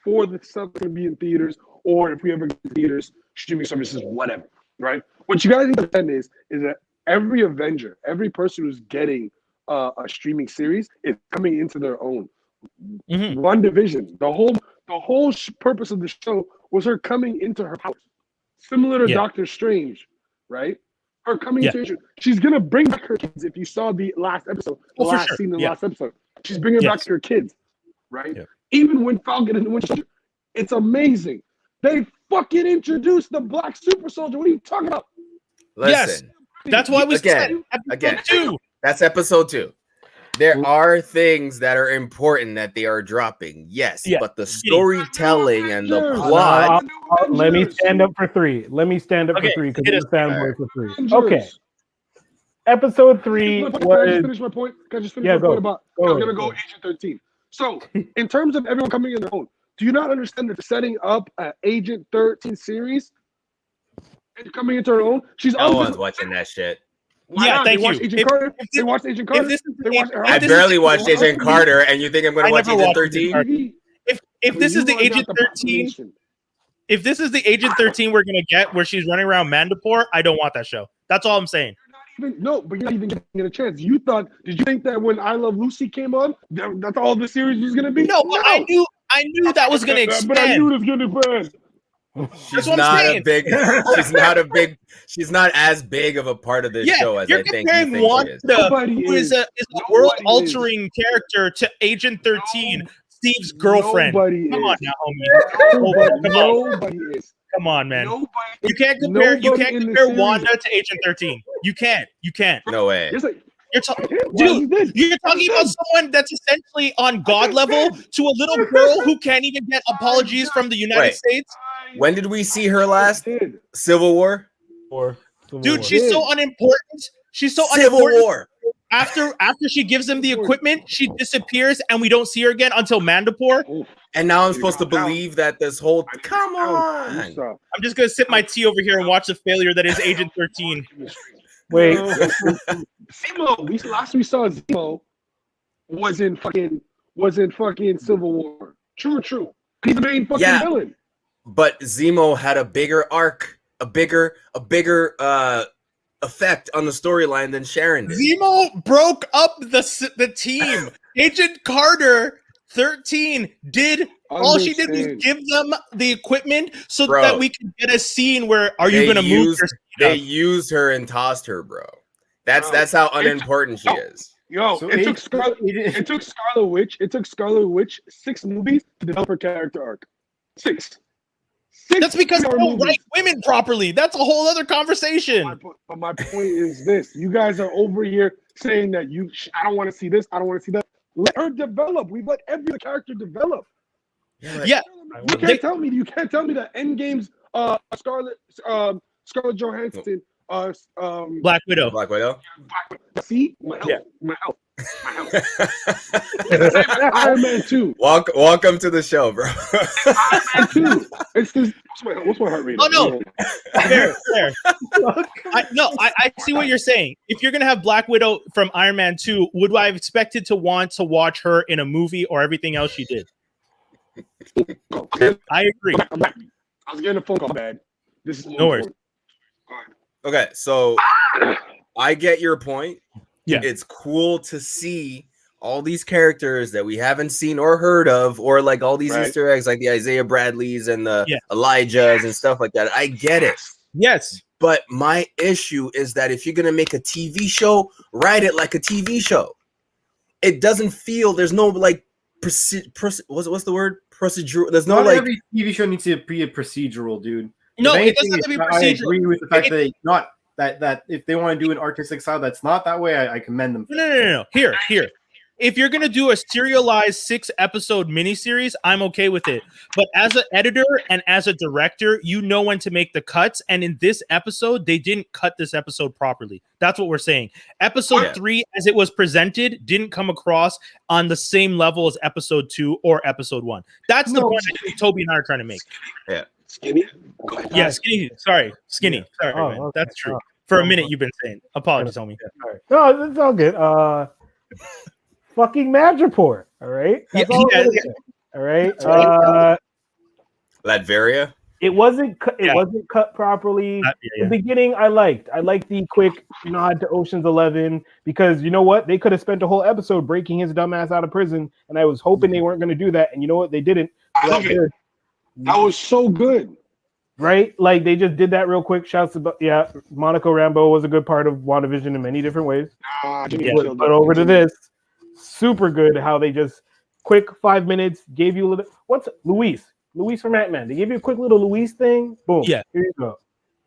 for the stuff that can be in theaters, or if we ever get theaters, streaming services, whatever. right? What you guys need to understand is that every Avenger, every person who's getting a streaming series is coming into their own. One division. The whole purpose of the show was her coming into her powers, similar to Doctor Strange, right? Her coming into she's gonna bring back her kids. If you saw the last episode, scene in the last episode, she's bringing back her kids, right? Yeah. Even when Falcon and the Winter Soldier, it's amazing. They fucking introduced the Black Super Soldier. What are you talking about? Listen, that's why we again. That's episode 2. There are things that are important that they are dropping, yes, but the storytelling and the plot. Let me stand up for 3. Let me stand up for 3 because I'm a fanboy for 3. Okay. Episode 3 was. Can I just finish my point? Can I just finish my point about? I'm gonna go Agent 13. So, in terms of everyone coming in their own, do you not understand that setting up an Agent 13 series and coming into her own? She's no one's watching that shit. Thank you. They watched Agent Carter. I barely watched Agent Carter, and you think I'm going to watch Agent 13? If this is the Agent 13, if this is the Agent 13 we're going to get, where she's running around Mandapore, I don't want that show. That's all I'm saying. But you're not even getting a chance. Did you think that when I Love Lucy came on, that's all the series was going to be? No, I knew that was going to expand. But I knew it was going to expand. She's not as big of a part of the show as I think you think Wanda, who is a world-altering character, to Agent 13, Steve's girlfriend. Come on now, homie. Come on, man. You can't compare Wanda to Agent 13. You can't. No way. You're talking about someone that's essentially on God level to a little girl who can't even get apologies from the United States. When did we see her last? Civil War? Dude, she's so unimportant. She's so Civil War. After she gives them the equipment, she disappears and we don't see her again until Mandapore. And now I'm supposed to believe that this whole come on. I'm just gonna sip my tea over here and watch the failure that is Agent 13. Wait. Zemo, last we saw Zemo was in fucking Civil War. True. He's the main fucking villain. But Zemo had a bigger arc, a bigger effect on the storyline than Sharon did. Zemo broke up the team. Agent Carter 13 did all she did was give them the equipment so that we could get a scene where you gonna move your they used her and tossed her, bro. That's how unimportant she is. It took Scarlet Witch. It took Scarlet Witch 6 movies to develop her character arc. 6. That's because they don't write women properly. That's a whole other conversation. But my point is this: you guys are over here saying that I don't want to see this. I don't want to see that. Let her develop. We let every character develop. Yeah. You can't tell me that Endgame's Scarlett Johansson Black Widow. See? My health. Iron Man 2. Welcome to the show, bro. Iron Man 2. It's this. What's my heart rate? Oh no, fair. I see what you're saying. If you're gonna have Black Widow from Iron Man 2, would I have expected to want to watch her in a movie or everything else she did? I agree. I was getting a phone call, man. This is no worries. Okay, so I get your point. Yeah, it's cool to see all these characters that we haven't seen or heard of, or like all these Easter eggs, like the Isaiah Bradleys and the Elijahs and stuff like that. I get it. Yes, but my issue is that if you're gonna make a TV show, write it like a TV show. It doesn't feel there's no like what's the word? Procedural. There's no not like every TV show needs to be a procedural, dude. No, it doesn't have to be procedural. I agree with the fact that if they want to do an artistic style that's not that way, I commend them. No. Here. If you're gonna do a serialized 6-episode miniseries, I'm okay with it. But as an editor and as a director, you know when to make the cuts. And in this episode, they didn't cut this episode properly. That's what we're saying. Episode 3, as it was presented, didn't come across on the same level as episode 2 or episode 1. That's the point I think Toby and I are trying to make. Yeah. Skinny? Yeah, skinny. Sorry, skinny. Sorry, man. Okay. That's true. For a minute, you've been saying. Apologies, homie. No, it's all good. Fucking Madripoor. All right. That's all. All right. Latveria. It wasn't cut. It Yeah. wasn't cut properly. Yeah. The beginning, I liked the quick nod to Ocean's 11 because you know what? They could have spent a whole episode breaking his dumb ass out of prison, and I was hoping they weren't going to do that. And you know what? They didn't. I love it. That was so good. Right? Like they just did that real quick. Shouts about Monica Rambeau was a good part of WandaVision in many different ways. But over to this, super good how they just quick 5 minutes gave you a little. What's Luis from Ant-Man? They gave you a quick little Luis thing. Boom. Yeah. Here you go.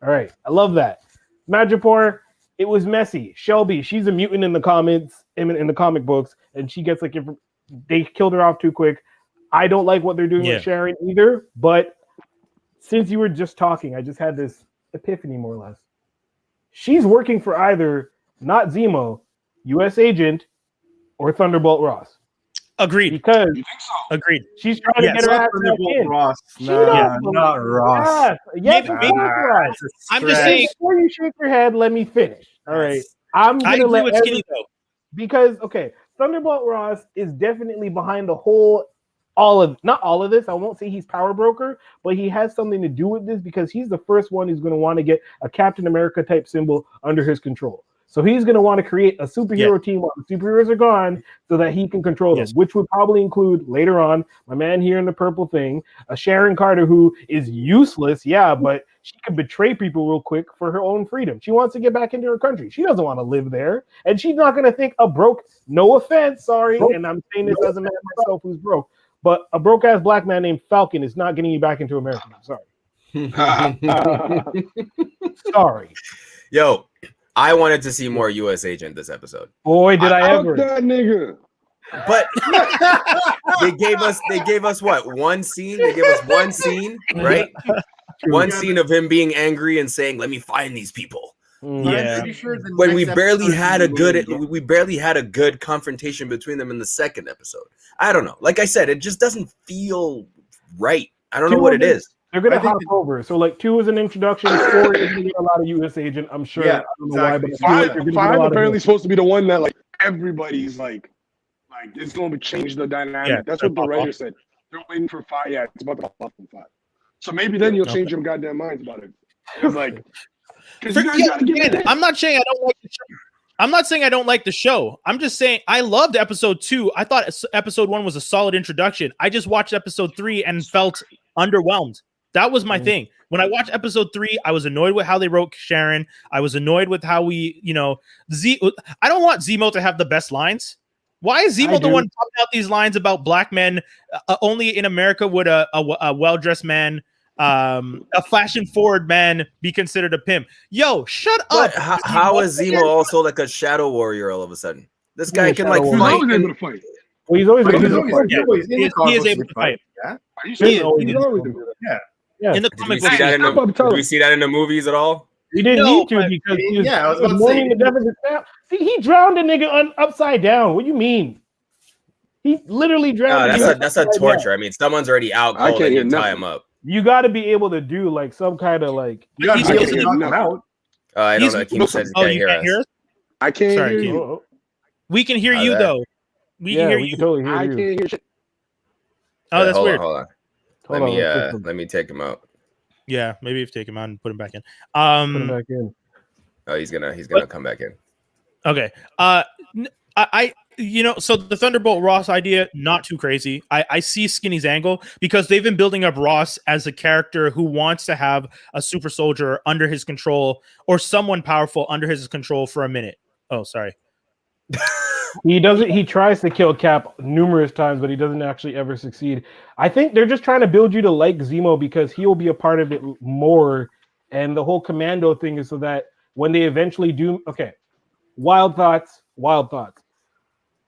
All right. I love that. Madripoor, it was messy. Shelby, she's a mutant in the comments in the comic books, and she gets like they killed her off too quick. I don't like what they're doing with Sharon either, but since you were just talking, I just had this epiphany more or less. She's working for either not Zemo, U.S. Agent, or Thunderbolt Ross. Agreed. Because You think so? Agreed. she's trying to get her ass back in. Ross. She No, doesn't not Ross. Yes, Maybe- of course, Ross. I'm just saying. Before you shake your head, let me finish. All right. I'm I gonna agree let with Skinny though. because Thunderbolt Ross is definitely behind the whole not all of this. I won't say he's power broker, but he has something to do with this because he's the first one who's going to want to get a Captain America type symbol under his control. So he's going to want to create a superhero team while the superheroes are gone so that he can control them, which would probably include later on my man here in the purple thing, a Sharon Carter who is useless, but she can betray people real quick for her own freedom. She wants to get back into her country. She doesn't want to live there. And she's not going to think no offense, sorry, and I'm saying this as a man myself who's broke, but a broke-ass black man named Falcon is not getting you back into America. I'm sorry. Sorry. Yo, I wanted to see more U.S. Agent this episode. Boy, did I ever. Fuck that nigga. But they gave us what? One scene? They gave us one scene, right? One scene of him being angry and saying, "Let me find these people." Yeah. When we barely had a good confrontation between them in the second episode. I don't know. Like I said, it just doesn't feel right. I don't know what it is. They're gonna hop over. So like 2 is an introduction. 4 is gonna get a lot of U.S. Agent. I'm sure. Yeah, I don't know why, but Five apparently supposed to be the one that like everybody's like it's going to change the dynamic. Yeah, That's what the writer said. They're waiting for 5. Yeah, it's about to pop in 5. So maybe then you'll change your goddamn minds about it. It's like, I'm not saying I don't like the show. I'm not saying I don't like the show. I'm just saying I loved episode 2. I thought episode 1 was a solid introduction. I just watched episode 3 and felt underwhelmed. That was my thing. When I watched episode 3, I was annoyed with how they wrote Sharon. I was annoyed with how I don't want Zemo to have the best lines. Why is Zemo the one popping out these lines about black men? Only in America would a well-dressed man, a fashion-forward man, be considered a pimp. Yo, shut up! How is Zemo also like a shadow warrior all of a sudher? This guy can like he's fight. always able to fight. Well, he's always He is able to fight. Are you He serious? is- He's always able to fight. Yeah. In the Did we comic see book, that did we see that in the movies at all? We didn't No, need to but- because I was he was about to mourning say- the death of his family. See, he drowned a nigga upside down. What do you mean? He literally drowned. No, a nigga that's a upside torture. down. I mean, someone's already out I cold can't and you hear tie nothing. him up. You got to be able to do like some kind of like. You gotta He's- be able he's- to knock him out. I don't He's- know. Akeem says he Oh, can't you hear can't us. hear us? I can't Sorry, hear Keith. you. We can hear Oh, you that- though. We can hear we you. can totally hear I you. can't hear shit. Oh, that's hold weird. On, hold on. Hold on, let's fix him. Let me take him out. Yeah, maybe if take him out and put him back in. Put him back in. Oh, he's gonna come back in. Okay. So the Thunderbolt Ross idea, not too crazy. I see Skinny's angle because they've been building up Ross as a character who wants to have a super soldier under his control or someone powerful under his control for a minute. Oh, sorry. He doesn't. He tries to kill Cap numerous times, but he doesn't actually ever succeed. I think they're just trying to build you to like Zemo because he'll be a part of it more. And the whole commando thing is so that when they eventually do, wild thoughts.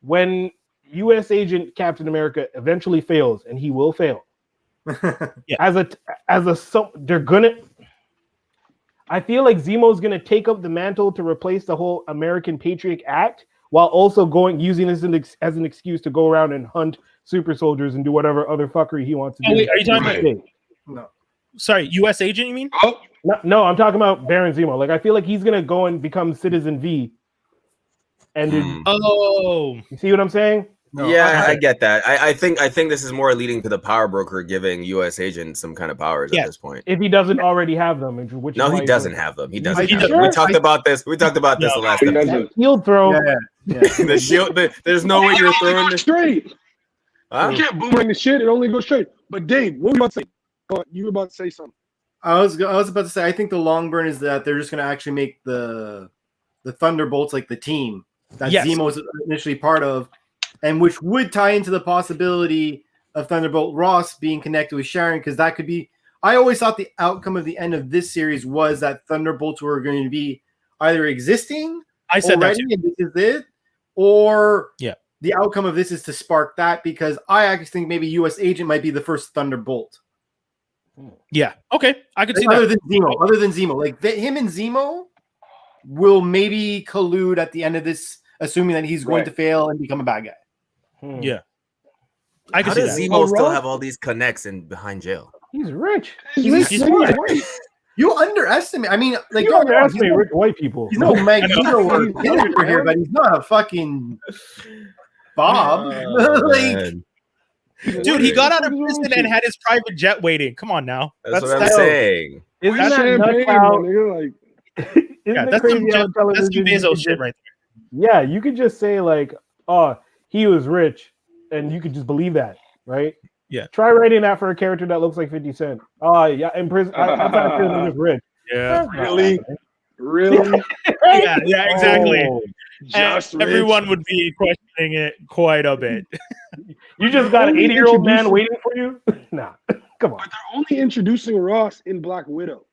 When U.S. Agent Captain America eventually fails, and he will fail, they're gonna. I feel like Zemo's gonna take up the mantle to replace the whole American Patriot Act, while also using this as an excuse to go around and hunt super soldiers and do whatever other fuckery he wants to do. Wait, are you talking about? No. Sorry, U.S. Agent? You mean? Oh, No, I'm talking about Baron Zemo. Like I feel like he's gonna go and become Citizen V. And Oh, you see what I'm saying? No, Yeah, I get that. I think this is more leading to the power broker giving U.S. agent some kind of powers Yeah. at this point. If he doesn't already have them, which No, is why he doesn't doing it. have them. He You doesn't. think Have sure? them. We talked about this. We talked about this No, the last he episode. doesn't. Field throw. Yeah. The shield. There's no way you're throwing this. straight. Huh? You can't boomerang the shit. It only goes straight. But Dave, what were you about to say? Go on, you were about to say something. I was about to say, I think the long burn is that they're just going to actually make the Thunderbolts like the team that Yes. Zemo was initially part of, and which would tie into the possibility of Thunderbolt Ross being connected with Sharon, because that could be. I always thought the outcome of the end of this series was that Thunderbolts were going to be either existing I said that already, too. and this is it, or Yeah. the outcome of this is to spark that, because I actually think maybe U.S. Agent might be the first Thunderbolt. Yeah. Okay. I could see Other that. than Zemo, like him and Zemo will maybe collude at the end of this, assuming that he's going Right. to fail and become a bad guy. Yeah. I How can see does that. Zemo still Ross? have all these connects in behind jail? He's rich. He's He's smart. rich. You underestimate. I mean, like You don't get me wrong, underestimate rich white people. he's no Magneto or Punisher here, but he's not a fucking Bob. Like, Man. Dude, he got out of prison and had his private jet waiting. Come on now. That's what I'm saying. Isn't That's that nuts champagne, how? my nigga. Like, Isn't Yeah, it that's crazy some, how that's some television you Bezos could shit just- right Yeah, you could just say like, "Oh, he was rich," and you could just believe that, right? Yeah. Try writing that for a character that looks like 50 Cent. Oh, yeah, in prison, outside of prison, he's rich. there. That's not Really? happening. really? Yeah, yeah, exactly. Oh, And Just rich? everyone would be questioning it quite a bit. you just got an Only 80-year-old man introducing- waiting for you? Nah, come on. But they're only introducing Ross in Black Widow.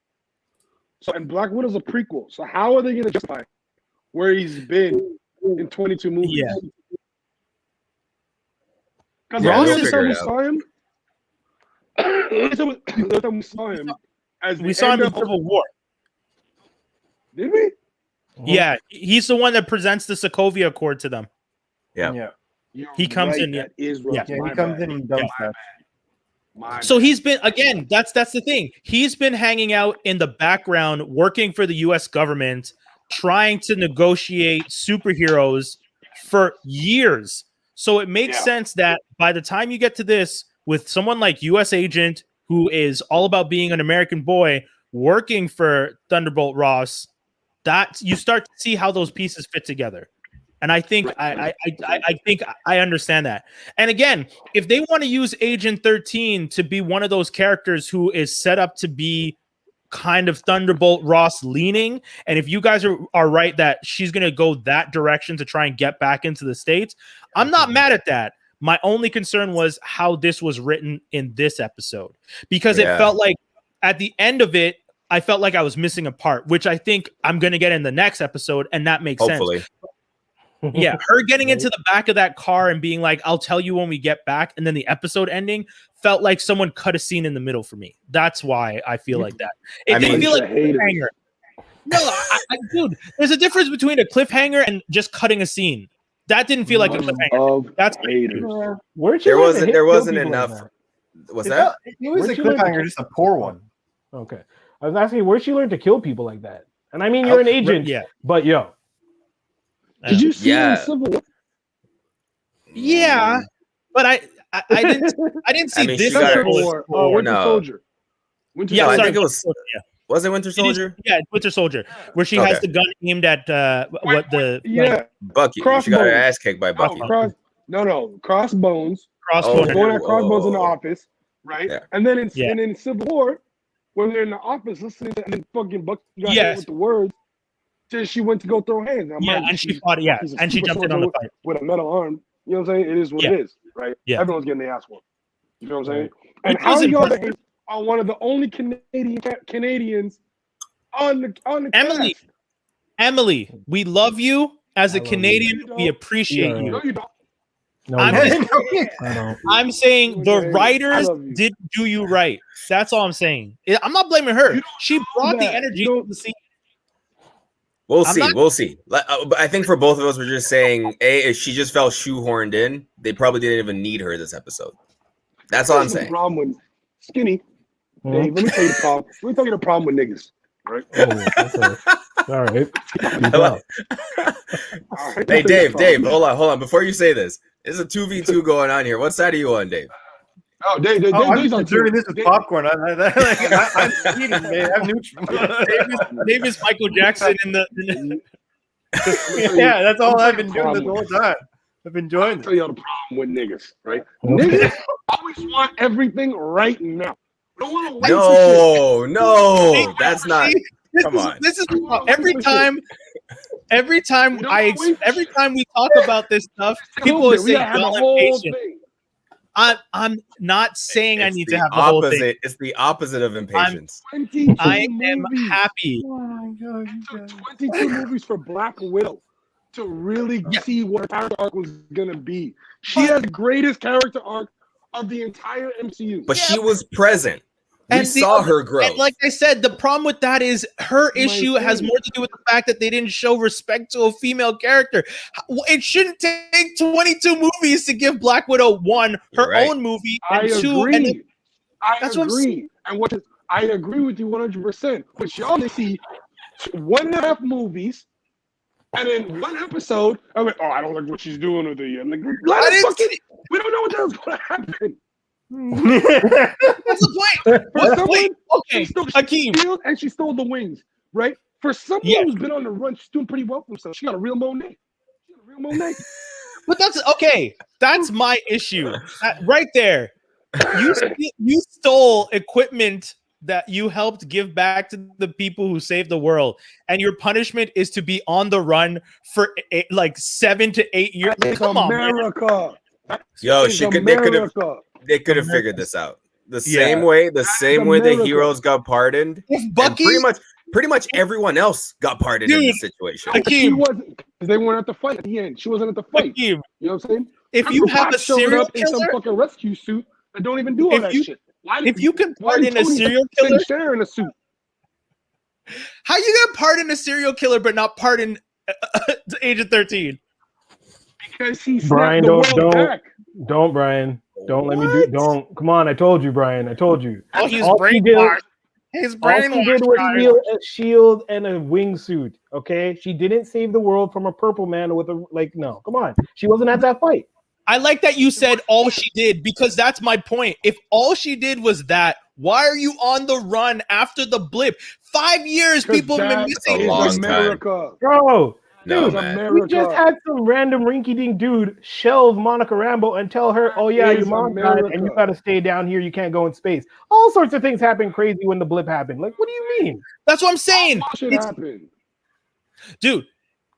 So, and Black Widow's a prequel. So, how are they going to justify where he's been in 22 movies? Yeah. Because Yeah, the they'll only figure time we it out. saw him, the only time we saw him as We the saw him end in of- Civil War. Did we? Yeah, he's the one that presents the Sokovia Accord to them. Yeah. You're He comes in, That is Ross. Yeah. yeah, My he comes bad. in and dumps Yeah. that. My So bad. he's been again. That's the thing. He's been hanging out in the background, working for the U.S. government, trying to negotiate superheroes for years. So it makes Yeah. sense that by the time you get to this, with someone like U.S. Agent, who is all about being an American boy, working for Thunderbolt Ross, that you start to see how those pieces fit together. And I think I think I understand that. And again, if they want to use Agent 13 to be one of those characters who is set up to be kind of Thunderbolt Ross leaning, and if you guys are right that she's going to go that direction to try and get back into the States, I'm not mad at that. My only concern was how this was written in this episode, because it Yeah. felt like at the end of it, I felt like I was missing a part, which I think I'm going to get in the next episode, and that makes sense. Hopefully. Yeah, her getting into the back of that car and being like, "I'll tell you when we get back," and then the episode ending felt like someone cut a scene in the middle for me. That's why I feel like that. It I didn't mean- feel like a I hated it. cliffhanger. No, dude, there's a difference between a cliffhanger and just cutting a scene. That didn't feel like a cliffhanger. Of That's haters. Where'd you There learn to wasn't hit there kill wasn't people like enough. that? What's It that? was a Where'd you learn to- cliffhanger, just a poor one. Okay. I was asking, where'd she learn to kill people like that? And I mean, you're an agent, Yeah, but yo, Did you see Yeah. in Civil War? yeah, but I didn't see I mean, this. she got her- level of War. score. Winter No. Soldier. Winter Yeah, No, I Soldier. sorry, think it was- yeah. Was it Winter It is- Soldier? yeah, Winter Soldier, where she has Okay. the gun aimed at what the Yeah. like, Bucky. She got her Crossbones. ass kicked by Oh, Bucky. Crossbones. crossbow. Going at Crossbones in the office, right? Yeah. And then Yeah. and in Civil War, when they're in the office listening to and then fucking Bucky got hit Yes. with the words, till she went to go throw hands. Now, Yeah, mind you, and she she's- fought. Yeah, she's a and she super jumped in on the soldier fight. with a metal arm. You know what I'm saying? It is what Yeah. it is, right? Yeah. Everyone's getting their ass whooped. You know what I'm saying? Right. And Which how was do y'all impressive. behave on one of the only Canadians on the Emily. cast? Emily, we love you as I a love Canadian. you. We appreciate Yeah. you. No, you don't. no, I'm no, just- I don't. I'm saying the Okay, I writers love you. didn't do you right. That's all I'm saying. I'm not blaming her. You don't She brought the that. energy You don't- to the scene. We'll I'm see. not- We'll see. But I think for both of us, we're just saying, if she just felt shoehorned in, they probably didn't even need her this episode. That's all I'm This is the saying. problem with Skinny. Hmm? Dave, let me tell you the problem. Let me tell you the problem with niggas. Right? Oh, okay. All right. Keep I up. like- All right, let me Hey, tell you the Dave, problem. hold on. Before you say this, There's a 2v2 going on here. What side are you on, Dave? Oh, Dave's I'm on considering this with Dave- popcorn. I'm eating, man. I'm neutral. Davis Michael Jackson in the Yeah, that's all I've been doing this whole time. I've been enjoying I'll it. tell y'all the problem with niggas, right? Niggas always want everything right now. They don't want to wait for shit. No, that's not. This Come is- on. This is every time we talk about this stuff, people We will say, gotta have "Y'all the whole impatient." thing. I'm not saying I It's need the to have the whole thing. opposite. It's the opposite of impatience. 22 I am movies. happy. Oh my God, It took 22 movies for Black Widow to really see what her character arc was gonna be. She has the greatest character arc of the entire MCU. But she was present. We And the saw other- her grow. And like I said, the problem with that is her My issue has thing. more to do with the fact that they didn't show respect to a female character. It shouldn't take 22 movies to give Black Widow one, her Right. own movie, I and two, agree. and then, I That's what I'm agree. I agree with you 100%. But y'all only see 1.5 movies, and then one episode. I went, oh, I don't like what she's doing with the. I'm like, let I us didn't fucking. see- We don't know what the hell's going to happen. what's the point? For someone, Wait, okay, she stole the Akeem. shield and she stole the wings, right? For someone Yeah. who's been on the run, she's doing pretty well for herself. She got a real Monet. She got a real Monet. But that's okay. That's my issue. Right there. You stole equipment that you helped give back to the people who saved the world, and your punishment is to be on the run for like 7 to 8 years. It's Come on, man. America. Yo, It's they could have America. figured this out. The Yeah. same way the America. heroes got pardoned. If And Bucky, pretty much everyone else got pardoned in this Dude, situation. She Akeem, wasn't, because they weren't at the fight at the end. She wasn't at the fight. Akeem, You know what I'm saying? if you have a Tupac showed serial up in some killer, fucking rescue suit that don't even do all If that you- shit. Why if you can why did pardon a Tony serial send killer, Sharon a suit? how you gonna pardon a serial killer but not pardon Agent 13? Because he snapped Brian, the world don't- back. Don't, Brian. Don't let me do. What? Don't. Come on, I told you, Brian. I told you. Oh, he's All she did- brainwashed. His All she did was brainwashed. steal a shield and a wingsuit. Okay, she didn't save the world from a purple man with a no. Come on, she wasn't at that fight. I like that you said all she did, because that's my point. If all she did was that, why are you on the run after the blip? 5 years, 'Cause people have been that missing. a long is America. Bro, No, dude, man. we just had some random rinky-dink dude shelve Monica Rambeau and tell her, "Oh yeah, Is your mom died, and you America. got to stay down here. You can't go in space." All sorts of things happen crazy when the blip happened. Like, what do you mean? That's what I'm saying. Watch it It's- happen. Dude,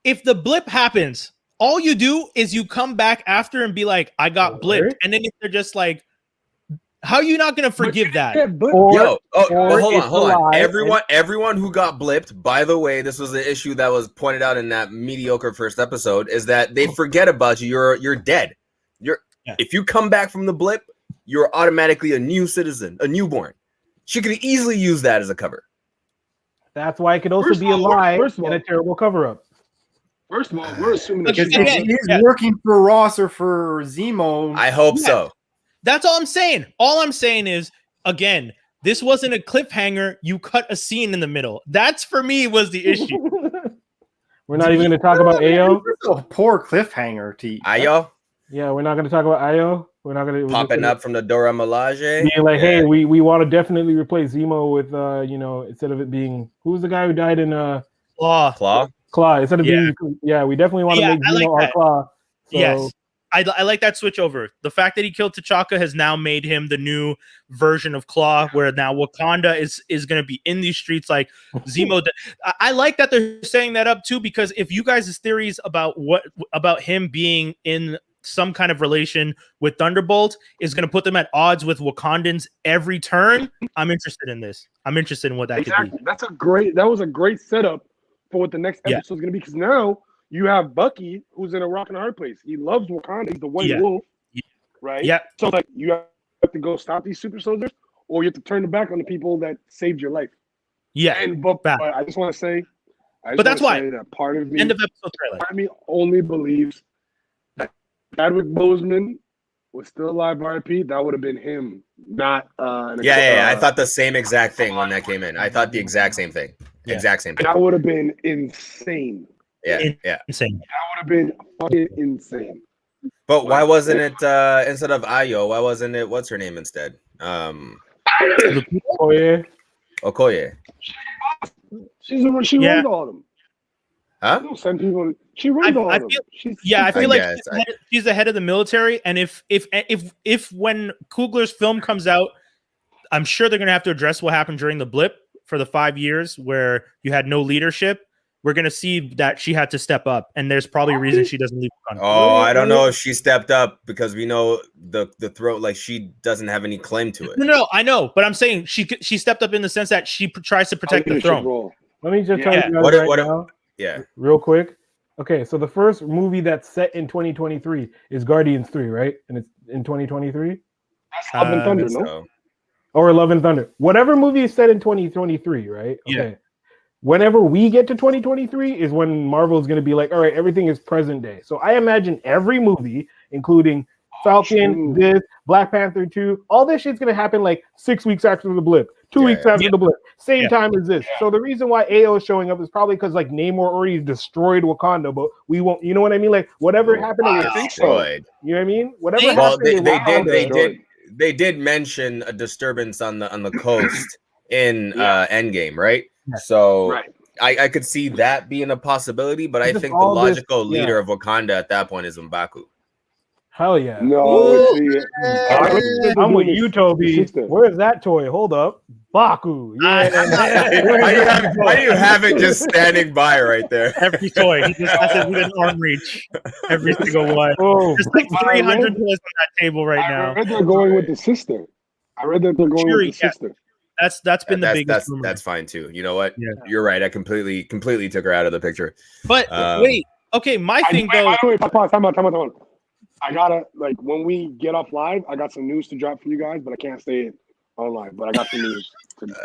if the blip happens, all you do is you come back after and be like, I got blipped. And then if they're just like, how are you not going to forgive that? Yeah, but Or, Yo, or hold it's on. a lie, Everyone who got blipped, by the way, this was an issue that was pointed out in that mediocre first episode, is that they forget about you. You're dead. If you come back from the blip, you're automatically a new citizen, a newborn. She could easily use that as a cover. That's why it could also First be of a all, lie first of and all- a terrible cover-up. first of all, we're assuming that Because she's again, He's yeah. working for Ross or for Zemo. I hope Yeah. so. That's all I'm saying. All I'm saying is, again, this wasn't a cliffhanger. You cut a scene in the middle. That's for me was the issue. We're not even going to talk about Ayo. A poor cliffhanger, T. Ayo Yeah, we're not going to talk about Ayo. We're not going to popping up from the Dora Milaje. being like, Yeah. hey, we want to definitely replace Zemo with instead of it being who's the guy who died in Claw. Claw. Claw instead of Yeah. being we definitely want to Yeah, make I Zemo like our that. Claw. So, Yes. I like that switch over. The fact that he killed T'Chaka has now made him the new version of Claw, where now Wakanda is going to be in these streets like Zemo. I like that they're setting that up too, because if you guys' theories about him being in some kind of relation with Thunderbolt is going to put them at odds with Wakandans every turn, I'm interested in this. I'm interested in what that could exactly. be. That was a great setup for what the next Yeah. episode is going to be, because now you have Bucky, who's in a rock and a hard place. He loves Wakanda. He's the White Yeah. Wolf, Yeah. right? Yeah. So like you have to go stop these super soldiers, or you have to turn the back on the people that saved your life. Yeah. And but Back. I just want to say, that's why. that part of me, End of episode trailer. part of me only believes that Chadwick Boseman was still alive. R.I.P. That would have been him, not Yeah. I thought the same exact thing when that came in. I thought the exact same thing. Yeah. Exact same thing. that would have been insane. Yeah. Insane. That would have been fucking insane. But why wasn't it instead of Ayo? Why wasn't it what's her name instead? Oh yeah. Okoye. She runs all of them. Huh? Don't send people. She runs all of them. I feel like guess, she's the head of the military, and if when Coogler's film comes out, I'm sure they're gonna have to address what happened during the blip for the 5 years where you had no leadership. We're gonna see that she had to step up, and there's probably a reason she doesn't leave. Oh, I don't know if she stepped up because we know the throat, like she doesn't have any claim to it. No, I know, but I'm saying she stepped up in the sense that she tries to protect the throne. Let me just tell you guys now, real quick. Okay, so the first movie that's set in 2023 is Guardians 3, right? And it's in 2023. Love and Thunder, no? Or Love and Thunder. Whatever movie is set in 2023, right? Okay. Yeah. Whenever we get to 2023 is when Marvel is going to be like, all right, everything is present day. So I imagine every movie, including Falcon, this, Black Panther 2, all this shit's going to happen like 6 weeks after the blip, 2 weeks after the blip, same time as this. So the reason why AO is showing up is probably because like Namor already destroyed Wakanda, but we won't, you know what I mean? Like whatever happened, I think so. You know what I mean? Whatever happened. They did mention a disturbance on the coast in Endgame, right? So I could see that being a possibility, but I think the logical leader of Wakanda at that point is M'Baku. Hell yeah. No, I'm with you, Toby. Where's that toy? Hold up. Baku. Yeah. Why do you have it just standing by right there? Every toy. He just has it within arm reach. Every single one. Oh. There's like 300 toys on that table right now. I read they're going with the sister. With the sister. That's been the biggest. That's fine too. You know what? Yeah. You're right. I completely took her out of the picture. But wait, okay. My thing though. Wait, time out. I gotta when we get off live, I got some news to drop for you guys, but I can't say it online. But I got some news.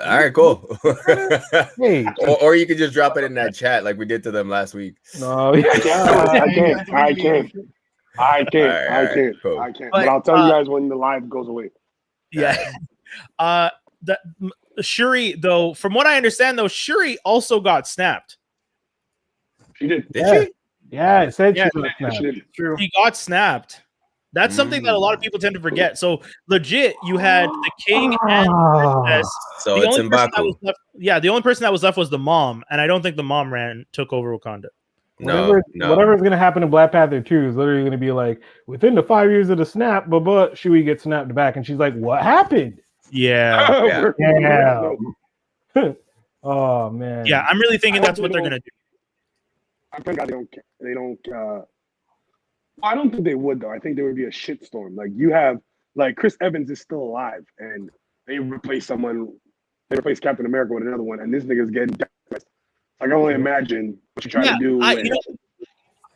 All right, cool. Hey. or you could just drop it in that chat like we did to them last week. No, I can't. Cool. I can't. But I'll tell you guys when the live goes away. Yeah. Shuri, though, from what I understand, though, Shuri also got snapped. She did. Did she? Yeah, it said she got snapped. True. He got snapped. That's something that a lot of people tend to forget. So legit, you had the king and the princess. So it's M'Baku. The only person that was left was the mom, and I don't think the mom took over Wakanda. Whatever's going to happen in Black Panther 2 is literally going to be like, within the 5 years of the snap, but Shuri gets snapped back, and she's like, what happened? Yeah. Oh, man. Yeah, I'm really thinking that's what they're going to do. I think they don't. I don't think they would, though. I think there would be a shitstorm. Like, you have, Chris Evans is still alive, and they replace Captain America with another one, and this nigga's getting death. I can only imagine what you try to do.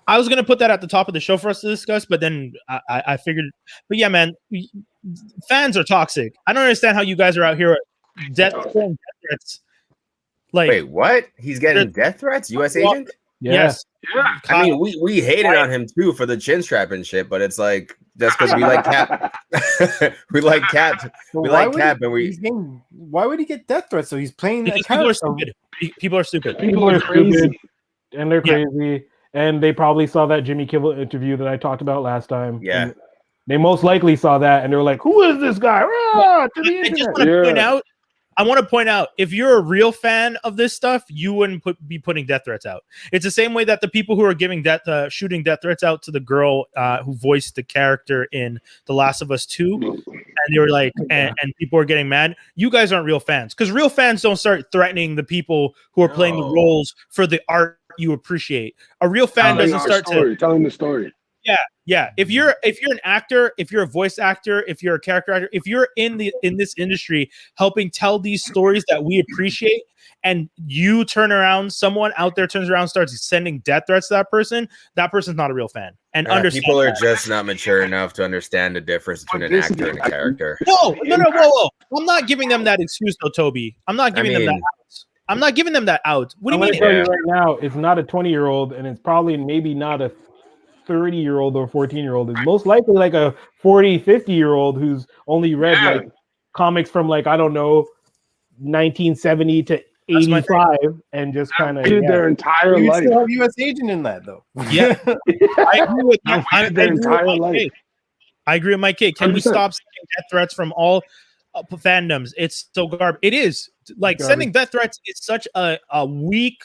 I was gonna put that at the top of the show for us to discuss, but then I figured. But yeah, man, fans are toxic. I don't understand how you guys are out here death threats. Like, wait, what? He's getting death threats? U.S. agent? Yes. Yeah. I mean, we hated on him too for the chin strap and shit, but it's like that's because we like Cap. we like Cap. We like Cap, and we. Why would he get death threats? So he's playing that people are stupid. People are stupid. People are crazy, and they're crazy, and they probably saw that Jimmy Kimmel interview that I talked about last time. Yeah. And they most likely saw that, and they were like, "Who is this guy?" I want to point out, if you're a real fan of this stuff, you wouldn't be putting death threats out. It's the same way that the people who are giving shooting death threats out to the girl who voiced the character in The Last of Us 2, and they were like, and people are getting mad. You guys aren't real fans, because real fans don't start threatening the people who are playing the roles for the art you appreciate. A real fan doesn't start telling the story. Yeah. If you're an actor, if you're a voice actor, if you're a character actor, if you're in this industry helping tell these stories that we appreciate, and you turn around, someone out there turns around, starts sending death threats to that person's not a real fan. And people are just not mature enough to understand the difference between an actor and a character. No, whoa. I'm not giving them that excuse, though, Toby. I'm not giving them that out. I'm not giving them that out. What do you mean? I'm going to tell you right now, it's not a 20-year-old, and it's probably maybe not a 30-year-old or 14-year-old. Is most likely like a 40, 50-year-old who's only read like comics from like, I don't know, 1970 to That's my thing. 85 and just kind of Waited their entire You life. still have U.S. agent in that though. Yeah, I agree with that. I Their agree with entire Mike life. K. I agree with Mike K. Can we 100%. stop sending death threats from all fandoms? It's so garbage. It is like Garbage. sending death threats is such a weak,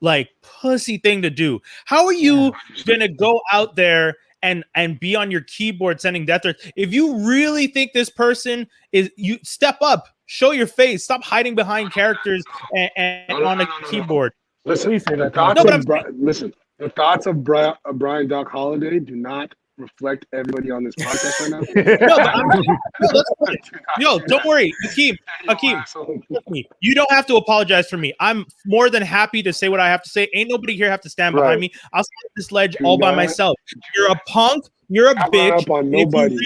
like pussy thing to do. How are you gonna go out there and be on your keyboard sending death threats? If you really think this person is, you step up, show your face, stop hiding behind characters and No, on a no. keyboard. Listen, Please say the that. thoughts No, but of the thoughts of Brian Doc Holiday do not reflect everybody on this podcast right now. No, but no, that's fine. Yo, don't worry, Akeem, trust me, you don't have to apologize for me. I'm more than happy to say what I have to say. Ain't nobody here have to stand behind me. I'll stand this ledge Do all by not- myself. You're a punk. You're a Not bitch. up on If you nobody.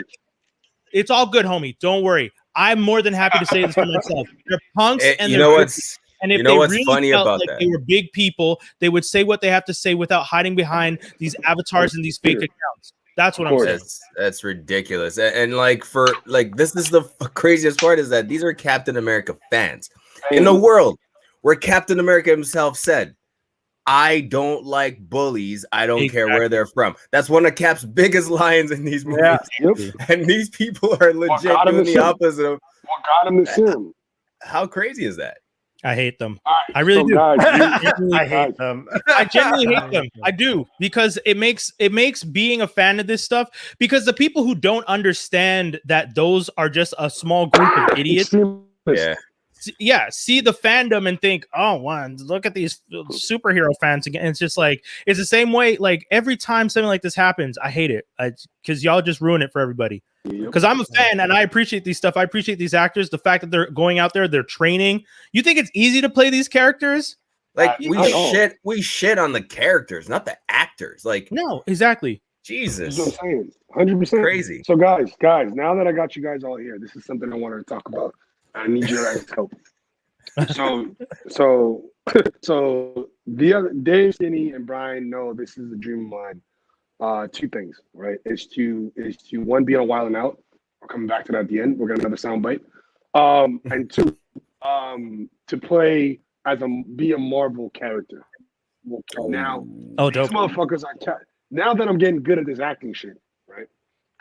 it's all good, homie. Don't worry. I'm more than happy to say this for myself. They're punks, and You they're know bitches. what's And if you know they what's really funny felt about like that? they were big people, they would say what they have to say without hiding behind these avatars and these fake accounts. That's what I'm saying. That's ridiculous. And like for like this is the craziest part is that these are Captain America fans in the world where Captain America himself said, "I don't like bullies. I don't care where they're from." That's one of Cap's biggest lines in these movies. Yeah. Yep. And these people are legit got him doing to the sue. opposite of What got him to sue him? how crazy is that? I hate them. All right, I really do. Guys, I hate them. I genuinely hate them. I do, because it makes being a fan of this stuff, because the people who don't understand that those are just a small group of idiots, Yeah. see the fandom and think, oh, wow, look at these superhero fans again. It's just like, it's the same way. Like every time something like this happens, I hate it because y'all just ruin it for everybody. Because I'm a fan and I appreciate these stuff. I appreciate these actors. The fact that they're going out there, they're training. You think it's easy to play these characters? Like we I shit on the characters, not the actors. Like No, exactly. Jesus, That's what I'm saying. 100% crazy. So guys, now that I got you guys all here, this is something I wanted to talk about. I need your guys' help. So the other Dave, Skinny, and Brian know this is the dream of mine. Two things, right? Is to one, be on Wild 'N Out. We're coming back to that at the end. We're gonna have another sound bite. And two, to play as be a Marvel character. Now, Oh, these dope. motherfuckers are now that I'm getting good at this acting shit, right?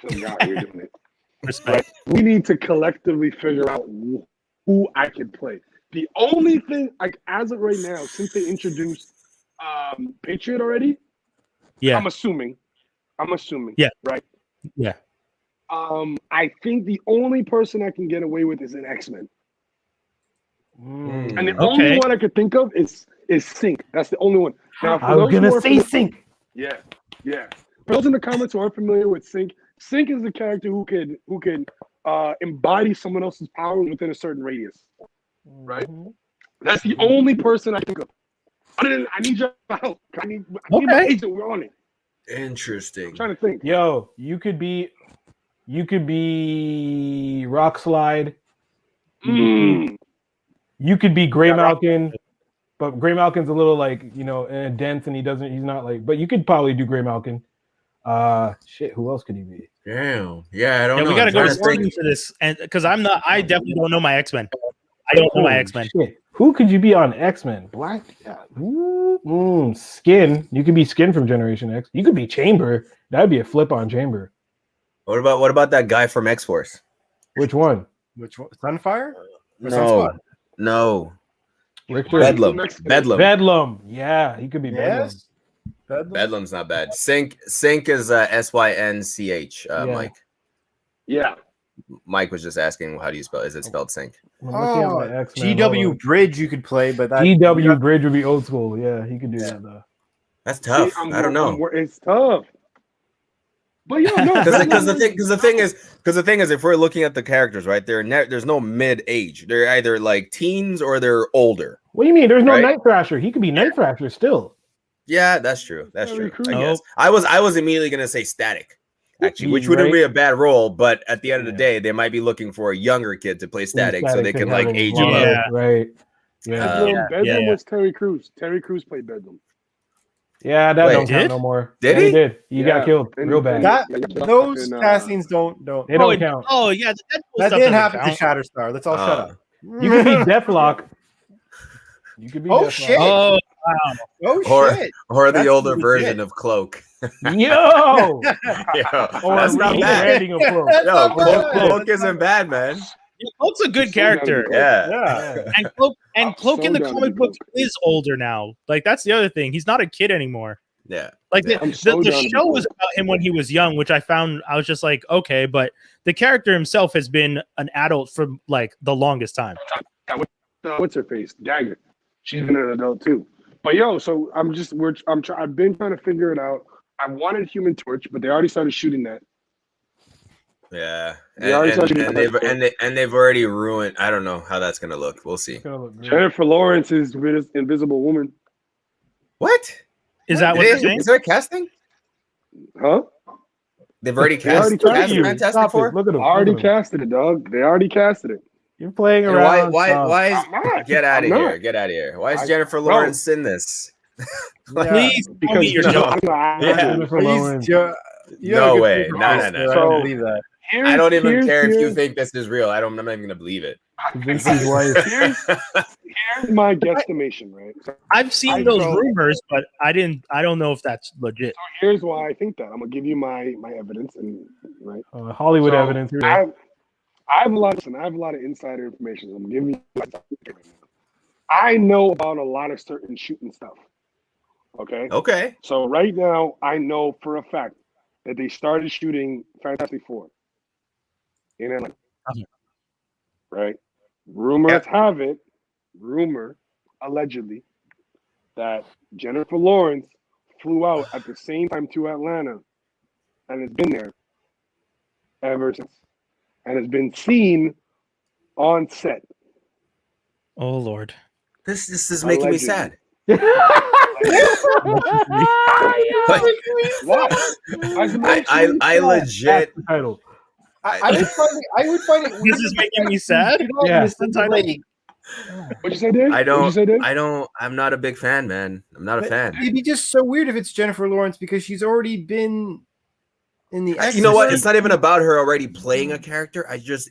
Because God, we're doing it. Respect. We need to collectively figure out who I can play. The only thing, like as of right now, since they introduced Patriot already, Yeah. I'm assuming, Yeah. right? Yeah. I think the only person I can get away with is an X-Men, and the only one I could think of is Sync. That's the only one. Now, for I was those who gonna are say familiar- Sync. Yeah. For those in the comments who aren't familiar with Sync is a character who can embody someone else's power within a certain radius. Right. That's the only person I think of. Other than I need your help. I need my agent. We're on it. Interesting. I'm trying to think. Yo, you could be Rock Slide. You could be Gray Malkin, but Gray Malkin's a little like, dense and he's not like, but you could probably do Gray Malkin. Shit, who else could he be? Damn. Yeah, I don't know. We gotta I'm go to trying to think. Sting for this, and because I definitely don't know my X-Men. I don't know my Holy X-Men. shit. Who could you be on X-Men? Black Skin. You could be Skin from Generation X. You could be Chamber. That'd be a flip on Chamber. What about that guy from X-Force? Which one? Which one? Sunfire? Or No. No. Richter. Bedlam. Bedlam. Yeah, he could be Yes. Bedlam's not bad. Sync is SYNCH, Mike. Yeah. Mike was just asking, how do you spell? Is it spelled sync? I'm looking at my X-Men. GW Bridge you could play, but that GW Bridge would be old school. Yeah, he could do that though. That's tough. See, I don't know. It's tough. But yeah, no. Because the thing is, if we're looking at the characters, right, there's no mid age. They're either like teens or they're older. What do you mean? There's no Right? Night Thrasher. He could be Night Thrasher still. Yeah, that's true. That's true. I Nope. guess I was immediately gonna say Static, actually, which wouldn't Right. be a bad role. But at the end of the day, they might be looking for a younger kid to play Static, so they can like age him up. Yeah. Right. Yeah. Bedlam yeah. was Terry Crews. Terry Crews played Bedlam. Yeah, that Wait, don't count did? no more. Did Yeah, he? did. He got killed real bad. those castings don't They don't count. Oh yeah, the Deadpool that stuff didn't doesn't happen count. to Shatterstar. Let's all shut up. You could be Deathlock. You could be Oh, Deathlock. shit. Oh, Oh Or- shit! Or the That's older legit. version of Cloak. Yo, Yeah, or that's not bad. rebranding of Cloak. That's Yo, not Cloak, bad. Cloak That's isn't not bad, man. Cloak's a good So down to character. Cloak. Yeah. Yeah. And Cloak I'm in so the down to comic be books Cloak. is older now. Like that's the other thing. He's not a kid anymore. Yeah. Like Yeah. I'm so the down to be show was Cloak. about him when he was young, which I was just like, okay, but the character himself has been an adult for like the longest time. What's her face? Dagger. She's been an adult too. But yo, so I've been trying to figure it out. I wanted Human Torch, but they already started shooting that. Yeah. They already started shooting They've already ruined. I don't know how that's gonna look. We'll see. It's gonna look great. Jennifer Lawrence is Invisible Woman. What? Is that what Is you're saying? there a casting? Huh? They've already They already cast casted you. Fantastic Stop it. Four? Look at him. Already Look at him. casted it, dog. They already casted it. You're playing And around. why stop. is I'm not. get out of I'm here? not. Get out of here. Why is I- Jennifer bro. Lawrence in this? Yeah. Please tell me Because you're no. joking. Yeah. Jennifer Lawrence. No way. No. I don't believe that. I don't even care if you here's- think this is real. I'm not even gonna believe it. Vincent's wife. Here's my guesstimation, right? So I've seen I those don't- rumors, but I don't know if that's legit. here's why I think that. I'm gonna give you my evidence, and right. Hollywood So, evidence. Here. I have a lot of insider information. I'm giving you right now. I know about a lot of certain shooting stuff. Okay. Okay. So right now, I know for a fact that they started shooting Fantastic Four in Atlanta. Okay. Right. Rumors have it, allegedly, that Jennifer Lawrence flew out at the same time to Atlanta and has been there ever since, and has been seen on set. Oh Lord. This is making me sad. Why? I legit. Title. I would find it. This is making me sad. Yeah. That's the title. Like, What'd you say, Dave? I What'd you say, Dave? I'm not a big fan, man. I'm not a fan. it'd be just so weird if it's Jennifer Lawrence because she's already been in the. You know what? It's Exorcist. not even about her already playing a character.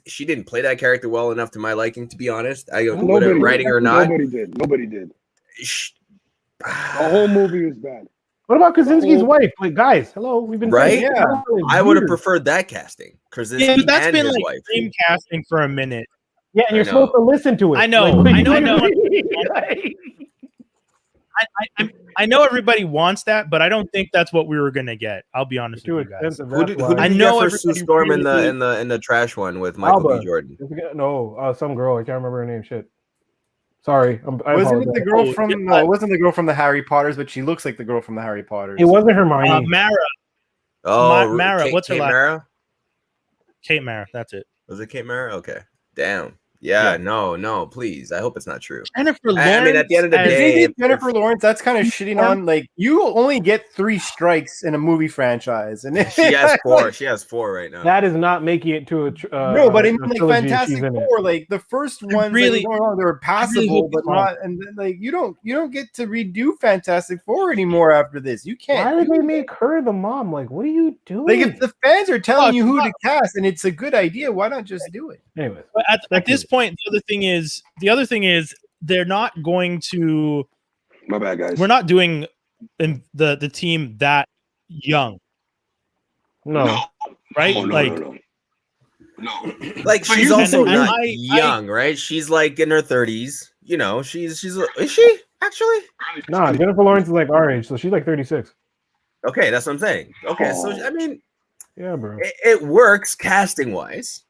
She didn't play that character well enough to my liking, to be honest. Whether writing or not. Nobody did. sh- The whole movie was bad. What about Krasinski's Oh. wife? Like, guys, hello, we've been Right? saying- Yeah. I would have Weird. preferred that casting. Krasinski Yeah, but that's and been his like wife. dream casting for a minute. Yeah, and you're I know. supposed to listen to it. I know, Like, what I do know, you I know. mean? Like, I know everybody wants that, but I don't think that's what we were gonna get. I'll be honest too with you guys. expensive. Who did that's why. I you know get for Sue everybody Storm really in the trash one with Michael Alba. B. Jordan? No, some girl. I can't remember her name. Shit. Sorry. I Wasn't apologize. it the girl from? yeah. No, it wasn't the girl from the Harry Potters, but she looks like the girl from the Harry Potters. It wasn't Hermione. Mara, Oh, Mara, what's her Kate last- Mara? Kate Mara. That's it. Was it Kate Mara? Okay. Damn. Yeah, no, please. I hope it's not true. Jennifer Lawrence. I mean, at the end of the as- day- Maybe Jennifer Lawrence. That's kind of shitting on. Like you only get 3 strikes in a movie franchise, and She has 4. She has 4 right now. That is not making it to a. No, but I mean, a like trilogy if Fantastic she's in it. Four, like the first ones, really- they were passable, hope but it's not. not. And then, like you don't get to redo Fantastic Four anymore after this. You Why can't. would do they it. make her the mom? Like, what are you doing? Like if the fans are telling Oh, you who fuck. to cast and it's a good idea, why not just do it? Anyways, But at this point, the other thing is they're not going to. My bad, guys. We're not doing the team that young, no. right? Oh, no, like no. Like But she's here's the also thing, not I- young, right? She's like in her 30s. You know, is she actually? Nah, Jennifer Lawrence is like our age, so she's like 36. Okay, that's what I'm saying. Okay, so I mean, Yeah, bro. it works casting wise,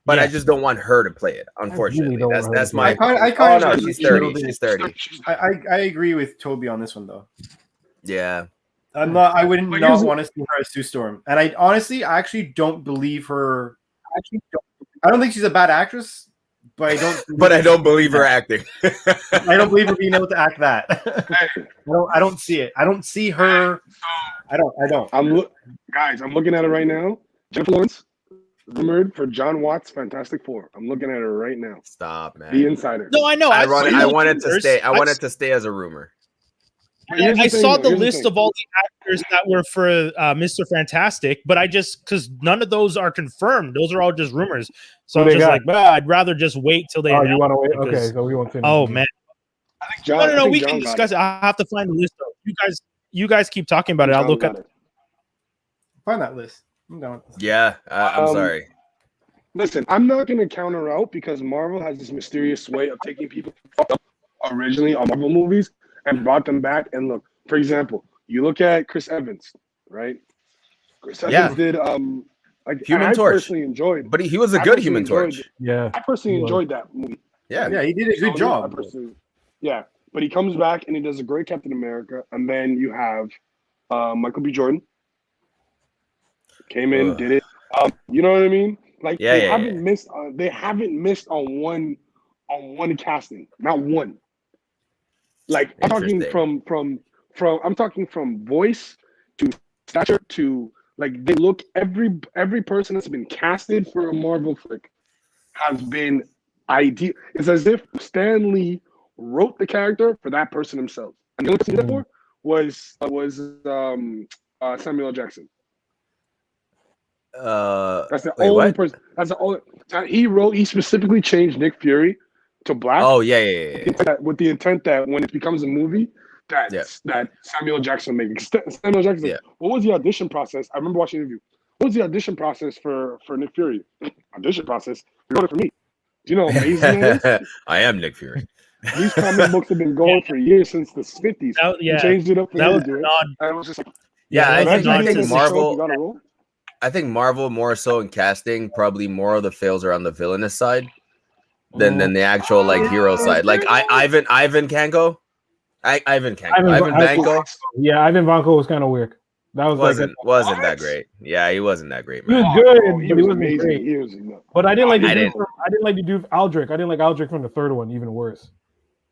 but I Yeah. just don't want her to play it. Unfortunately, don't that's want her that's to my. play I Oh kind no, of she's 30. She's 30. I agree with Toby on this one though. Yeah. I wouldn't But not here's- want to see her as Sue Storm, and I honestly, I actually don't believe her. I don't think she's a bad actress, but I don't. But I don't believe her acting. I don't believe her being able to act that. I don't see it. I don't see her. I don't. Guys, I'm looking at it right now. Jennifer Lawrence rumored for John Watts' Fantastic Four. I'm looking at it right now. Stop, man. The Insider. no, I know. I I've wanted, seen I those wanted to rumors. stay. I wanted to stay as a rumor. Here's the I thing, saw though. the Here's list thing. of all the actors that were for Mr. Fantastic, but I just because none of those are confirmed; those are all just rumors. So Who I'm they just got? like, "Bah, I'd rather just wait till they. Oh, you announce want to wait? because- Okay, so we won't say. Oh anything. man, No. We John can got discuss it. I have to find the list though. You guys keep talking about it. I'll look at it. Find that list. I'm down with this. Yeah, I'm sorry. Listen, I'm not going to counter out because Marvel has this mysterious way of taking people who fucked up originally on Marvel movies and brought them back. And look, for example, you look at Chris Evans, right? Chris Evans did like Human I Torch. Personally enjoyed, But he was a I good personally Human enjoyed Torch. Yeah. I personally He was. enjoyed that movie. Yeah. He did a good job. Yeah, but he comes back and he does a great Captain America, and then you have Michael B. Jordan came in, did it. You know what I mean? Like they haven't missed. They haven't missed on one casting, not one. Like I'm talking from I'm talking from voice to stature to like they look every person that's been casted for a Marvel flick has been ideal. It's as if Stan Lee wrote the character for that person himself. And the only person he did that for was Samuel L. Jackson. That's the only person. That's the only. He specifically changed Nick Fury to black. Oh yeah. With the intent that when it becomes a movie, that Samuel L. Jackson will make. Samuel L. Jackson. What was the audition process? I remember watching the interview. What was the audition process for Nick Fury? Audition process. You wrote it for me. Do you know how amazing that is? I am Nick Fury. These comic books have been going for years since the 50s. He changed it up for him to do it. I was just like, I think Marvel. I think Marvel more so in casting, probably more of the fails are on the villainous side than the actual like hero side. Like Ivan Vanko. Ivan Vanko. Yeah, Ivan Vanko was kind of weird. That wasn't that great. Yeah, he wasn't that great, man. He was good, but he wasn't amazing. great. But I didn't like the dude Aldrich. I didn't like Aldrich from the third one, even worse.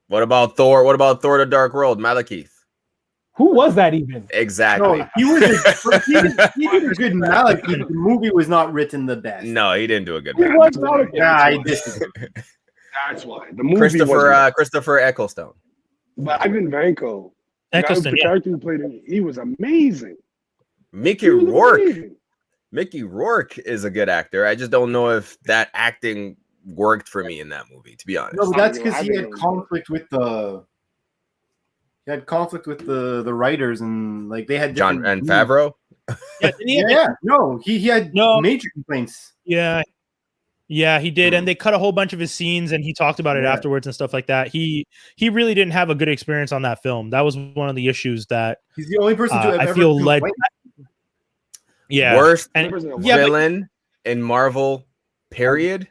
What about Thor? What about Thor: The Dark World? Malekith. Who was that even? Exactly. No, he did a good Malekith. The movie was not written the best. No, he didn't do a good Malekith. I disagree. That's why the movie Christopher Eccleston. But Ivan Vanko, the character who played him, he was amazing. Mickey Rourke is a good actor. I just don't know if that acting worked for me in that movie, to be honest. No, but that's because he had conflict with the writers and like they had John and Favreau. He had major complaints. Yeah, he did, and they cut a whole bunch of his scenes, and he talked about it afterwards and stuff like that. He really didn't have a good experience on that film. That was one of the issues that he's the only person to I feel led. Worst villain in Marvel, period,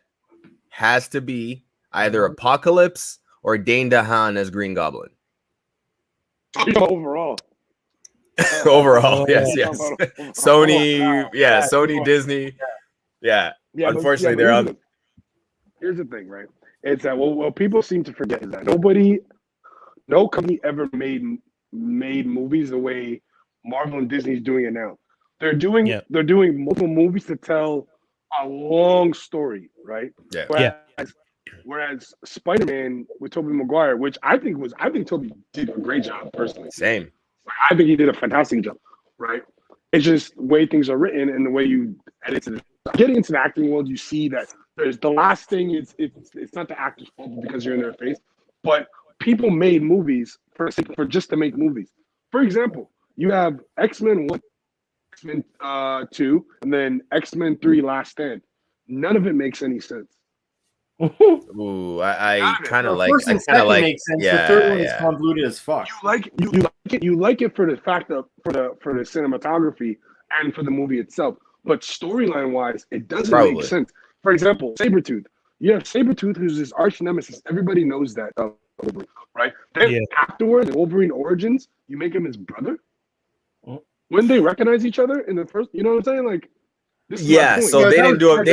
has to be either Apocalypse or Dane DeHaan as Green Goblin. Overall, yes. Sony, Disney, unfortunately, they're on. Here's the thing, right? It's that what people seem to forget is that no company ever made movies the way Marvel and Disney's doing it now. They're doing multiple movies to tell a long story, right? Whereas Spider-Man with Tobey Maguire, which I think Tobey did a great job personally. Same. I think he did a fantastic job, right? It's just the way things are written and the way you edit it. Getting into the acting world, you see that there's the last thing. It's not the actor's fault because you're in their face, but people made movies for just to make movies. For example, you have X-Men 1, X-Men 2, and then X-Men 3: Last Stand. None of it makes any sense. Ooh, I kind of like. I kind of like. Makes sense. The third one is convoluted as fuck. You like it for the fact of for the cinematography and for the movie itself, but storyline wise, it doesn't make sense. For example, Sabretooth. You have Sabretooth, who's his arch nemesis. Everybody knows that, right? Then afterwards, Wolverine Origins, you make him his brother. When they recognize each other in the first, you know what I'm saying? Like, so they didn't do a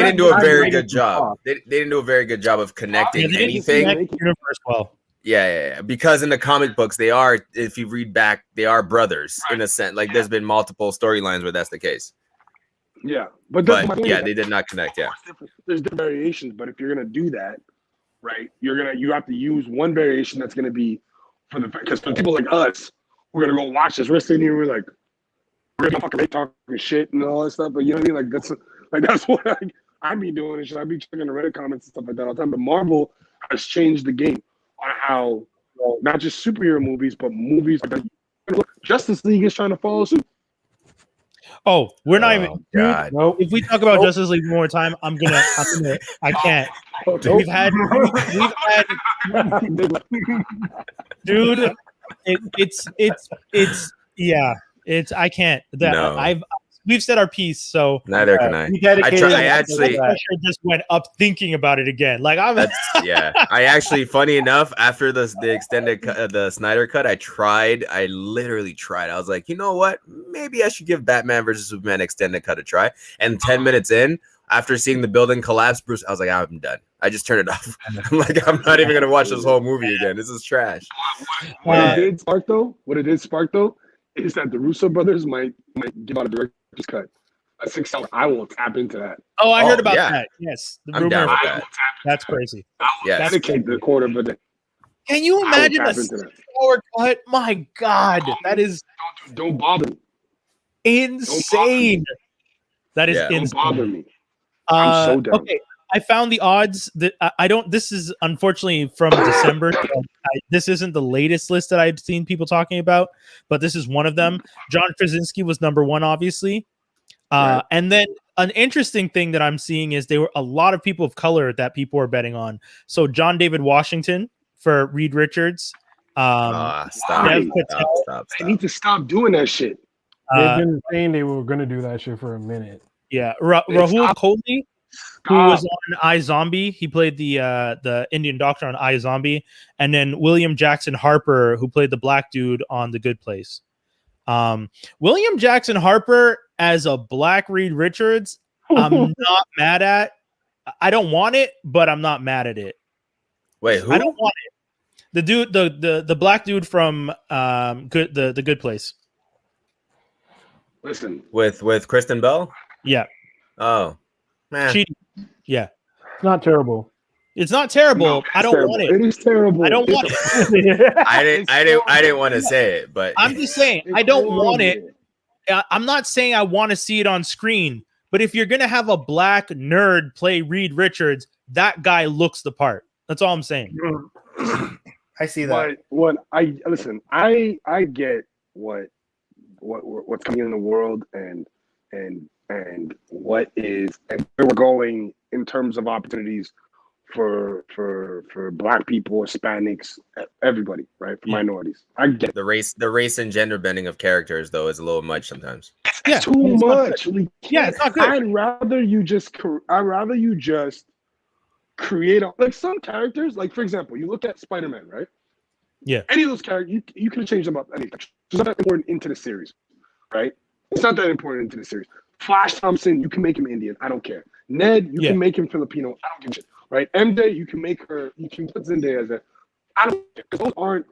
very good job. They didn't do a very good job of connecting anything. Universe well. Yeah. Because in the comic books, they are, if you read back, they are brothers in a sense. Like there's been multiple storylines where that's the case. Yeah, but they did not connect. Yeah, there's different variations, but if you're gonna do that, right, you have to use one variation that's gonna be because for people like us, we're gonna go watch this. We're sitting here, we're gonna fucking talking shit and all that stuff. But you know what I mean? That's what I be doing and shit. I be checking the Reddit comments and stuff like that all the time. But Marvel has changed the game on how not just superhero movies, but movies. Justice League is trying to follow suit. Oh, we're not Oh, even. God. No, If we talk about Justice League one more time, I'm gonna. I can't. We've had, dude. It's yeah. I can't. No. We've said our piece, so Neither can I. We dedicated I actually- pressure just went up thinking about it again. Like I'm. Yeah, I actually, funny enough, after the extended cut, the Snyder cut, I literally tried. I was like, you know what? Maybe I should give Batman versus Superman extended cut a try. And 10 minutes in, after seeing the building collapse, Bruce, I was like, I'm done. I just turned it off. I'm like, I'm not even gonna watch this whole movie again. This is trash. What it did spark though, is that the Russo brothers might give out a director's cut. A 6 hour. I will tap into that. Oh, I heard about yeah. that. Yes, the I'm down with I that. will tap That's crazy. Yes. dedicate the quarter of a day. Can you I will imagine a tap into that. 6-hour cut? My God, that is Don't bother me. insane. That is Yeah. Don't insane. bother me. I'm so down. Okay, I found the odds that I don't. This is unfortunately from December. So this isn't the latest list that I've seen people talking about, but this is one of them. John Krasinski was number one, obviously. Right. And then an interesting thing that I'm seeing is there were a lot of people of color that people were betting on. So John David Washington for Reed Richards. Stop. Dev Why? Patel, I need to stop doing that shit. they've been saying they were going to do that shit for a minute. yeah, Rahul Kohli, who was on iZombie. He played the Indian doctor on iZombie, and then William Jackson Harper, who played the black dude on The Good Place. William Jackson Harper as a black Reed Richards, I'm not mad at. I don't want it, but I'm not mad at it. Wait, who? I don't want it. The dude, the black dude from the Good Place. Listen, With Kristen Bell? Yeah, Oh, man. cheating. Yeah, It's not terrible. it's not terrible. no, I it's don't terrible. want it. It is terrible. I don't want it. I didn't want to say it, but I'm just saying I don't want it. I'm not saying I want to see it on screen, but if you're gonna have a black nerd play Reed Richards, that guy looks the part. That's all I'm saying. I see that. But what I listen, I get what's coming in the world and what is and where we're going in terms of opportunities for black people, Hispanics, everybody, right? For minorities. I get it. the race and gender bending of characters though is a little much sometimes. Yeah, Too it's not much. We Yeah, it's not good. I'd rather you just create like some characters. Like for example, you look at Spider-Man, right? Yeah. Any of those characters, you can change them up. It's not that important into the series, right? It's not that important into the series. Flash Thompson, you can make him Indian. I don't care. Ned, you can make him Filipino. I don't give a shit. Right? MJ, you can put Zendaya as a. I don't care because those aren't